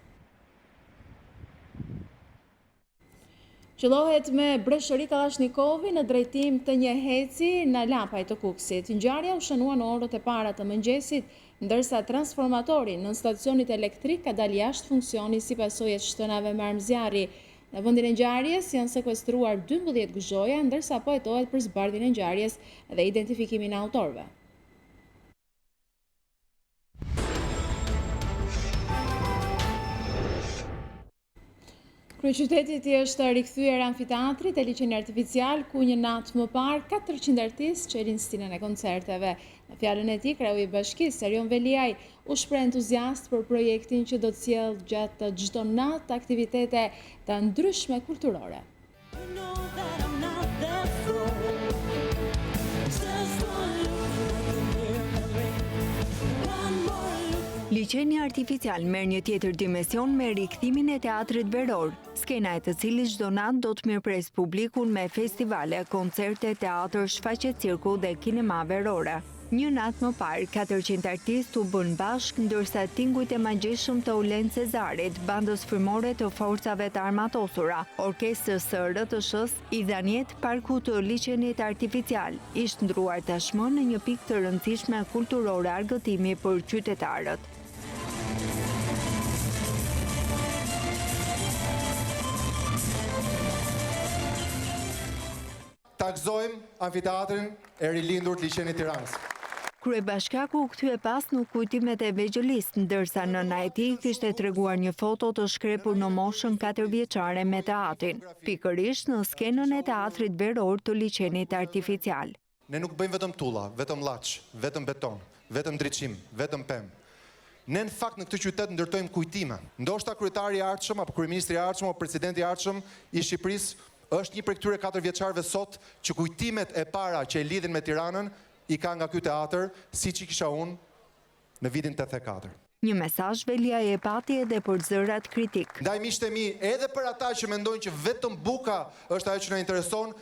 Qëllohet me breshëri Kallashnikovi në drejtim të një heci në Lapaj të Kukësit. Ngjarja u shënua në orët e para të mëngjesit, ndërsa transformatori në stacionit elektrik ka dalë jashtë funksioni si pasojë të shtënave me armëzjarri. Në vendin e ngjarjes janë sekuestruar 12 gëzhoja, ndërsa po hetohet për zbardhjen e ngjarjes dhe identifikimin e autorëve. Kryeqyteti i është rikthyer amfiteatrit e liçeni artificial, ku një natë më parë 400 artistë çelin stinën e koncerteve. Në fjalën e tij, kreu i bashkisë Erion Veliaj u shpreh entuziast për projektin që do të sjellë gjatë çdo natë aktivitete të ndryshme kulturore. Liçeni artificial merr një tjetër dimension me rikthimin e teatrit veror, skena e të cilit çdo natë do të mirëpres publikun me festivale, koncerte, teatr, shfaqje cirku dhe kinema verore. Një natë më parë, 400 artistë u bën bashk, ndërsa tingujt e magjishëm të Ulen Cezarit, bandës frymore të forcave të armatosura, orkestrës së RTS-s, i dhanë jetë parku të liçenit artificial, ishtë ndruar tashmë në një pikë të rëndësishme kulturore argëtimi për qytetarët. Takzojmë amfiteatrin e rilindur të liçenit Tiranës. Kryebashkiaku u kthye pas në kujtimet e vegjëlis, ndërsa nëna e tij kishte treguar një foto të shkrepur në moshën 4 vjeçare me teatrin, pikërisht në skenën e teatrit veror të liçenit artificial. Ne nuk bëjmë vetëm tulla, vetëm llaç, vetëm beton, vetëm ndriçim, vetëm pemë. Ne në fakt në këtë qytet ndërtojmë kujtime. Ndoshta kryetari i ardhshëm apo kryeministri i ardhshëm apo presidenti i ardhshëm i Shqipërisë është një prej këtyre 4 vjeçarëve sot që kujtimet e para që e lidhin me Tiranën i ka nga ky teatr, siç i kisha unë në vitin 84. Një mesazh Veliaj e pati edhe për zërat kritik. Ndaj miqtë e mi, edhe për ata që mendojnë që vetëm buka është ajo që na intereson,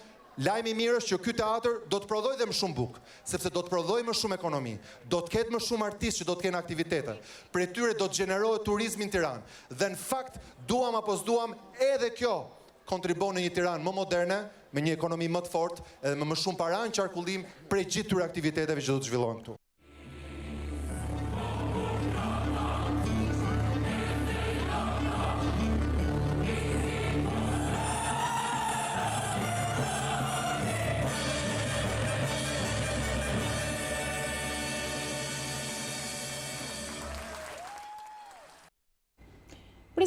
lajmi i mirë është që ky teatr do të prodhojë dhe më shumë bukë, sepse do të prodhojë më shumë ekonomi, do të ketë më shumë artistë që do të kenë aktivitete. Për tyre do të gjenerohet turizmi në Tiranë. Dhe në fakt, duam apo s'duam, edhe kjo kontribon në një Tiranë më moderne, me një ekonomi më të fortë edhe me më shumë para në qarkullim prej gjithë këtyre aktiviteteve që do të zhvillohen këtu.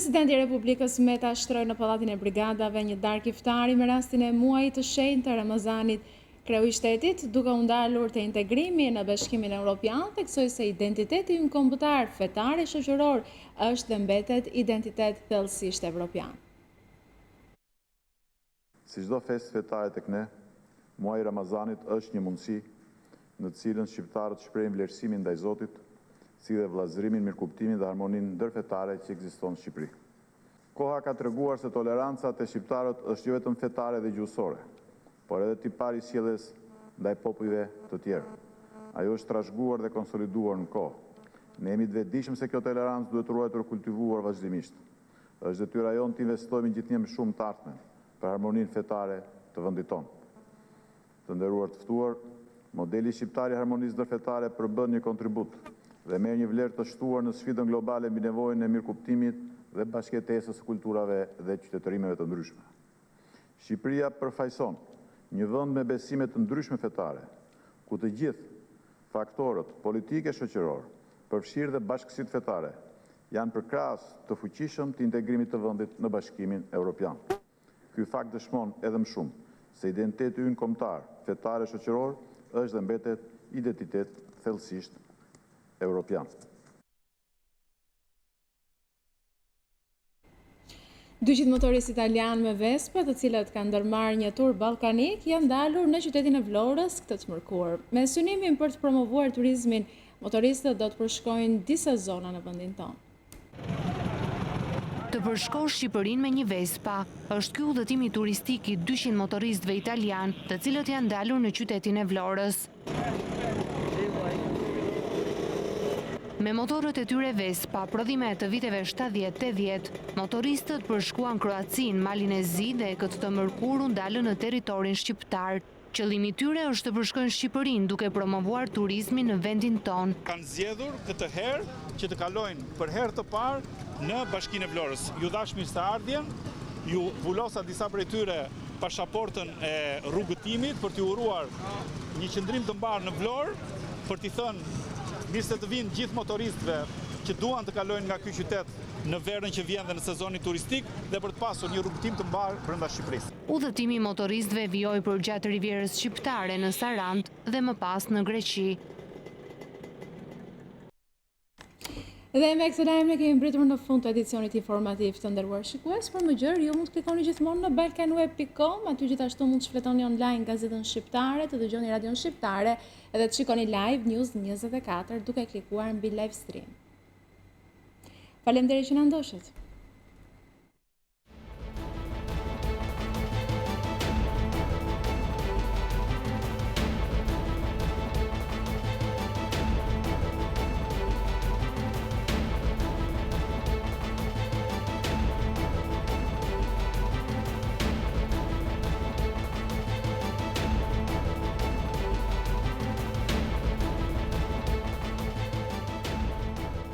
Presidenti i Republikës Meta shtroi në Pallatin e Brigadave një darkë iftari me rastin e muajit të shenjtë të Ramazanit. Kreu i shtetit, duke u ndalur të integrimi në Bashkimin Evropian, theksoi se identiteti ynë kombëtar, fetar e shoqëror është dhe mbetet identitet thellësisht evropian. Si çdo festë fetare tek ne, muaji i Ramazanit është një mundësi në të cilën shqiptarët shprehin vlerësimin ndaj Zotit, si dhe vllazërimin, mirëkuptimin dhe harmoninë ndërfetare që ekziston në Shqipëri. Koha ka treguar se toleranca te shqiptarët është jo vetëm fetare dhe gjuhësore, por edhe tipar i sjelljes ndaj popujve të tjerë. Ajo është trashëguar dhe konsoliduar në kohë. Ne jemi të vetëdijshëm se kjo tolerancë duhet ruajtur kultivuar vazhdimisht. Është detyra jonë të investojmë gjithnjë më shumë të ardhmen për harmoninë fetare të vendit tonë. Të nderuar të ftuar, modeli shqiptar i harmonisë ndërfetare përbën një kontribut dhe merr një vlerë të shtuar në sfidën globale mbi nevojën e mirëkuptimit dhe bashkëjetesës së kulturave dhe qytetërimeve të ndryshme. Shqipëria përfaqëson një vend me besime të ndryshme fetare, ku të gjithë faktorët politike shoqëror, përfshirë dhe bashkësitë fetare, janë përkrahas të fuqishëm të integrimit të vendit në Bashkimin Evropian. Ky fakt dëshmon edhe më shumë se identiteti ynë kombëtar, fetar e shoqëror është dhe mbetet identitet thellësisht evropian. 200 motoristë italianë me Vespa, të cilët kanë ndërmarrë një tur ballkanik, janë dalur në qytetin e Vlorës këtë të mërkur. Me synimin për të promovuar turizmin, motoristët do të përshkojnë disa zona në vendin tonë. Të përshkosh Shqipërinë me një Vespa është ky udhëtimi turistik i 200 motoristëve italian, të cilët janë dalur në qytetin e Vlorës. Me motorët e tyre Vespa, prodhime të viteve 70-80, motoristët përshkuan Kroacin, Malin e Zi dhe këtë të mërkurë ndalën në teritorin shqiptar. Qëllimi tyre është të përshkojnë Shqipërinë duke promovuar turizmin në vendin tonë. Kanë zgjedhur këtë herë që të kalojnë për herë të parë në Bashkinë e Vlorës. Ju dash mirëseardhjen, ju vulosa disa prej tyre pasaportën e rrugëtimit për t'i uruar një qëndrim të mbarë në Vlorë, për t'i thënë mirë se të vinë gjithë motoristëve që duan të kalojnë nga ky qytet në verën që vjen dhe në sezonin turistik dhe për të pasur një rrugëtim të mbarë brenda Shqipërisë. Udhëtimi i motoristëve vijoi për gjatë rivierës shqiptare në Sarand dhe më pas në Greqi. Dhe me këtë lajm ne kemi mbritur në fund të edicionit informativ të nderuar shikues. Për më gjërë, ju mund të klikoni gjithmonë në balkanweb.com, aty gjithashtu mund të shfletoni online gazetën shqiptare, të dëgjoni radion shqiptare edhe të shikoni live News 24 duke klikuar mbi live stream. Faleminderit që na ndoshët.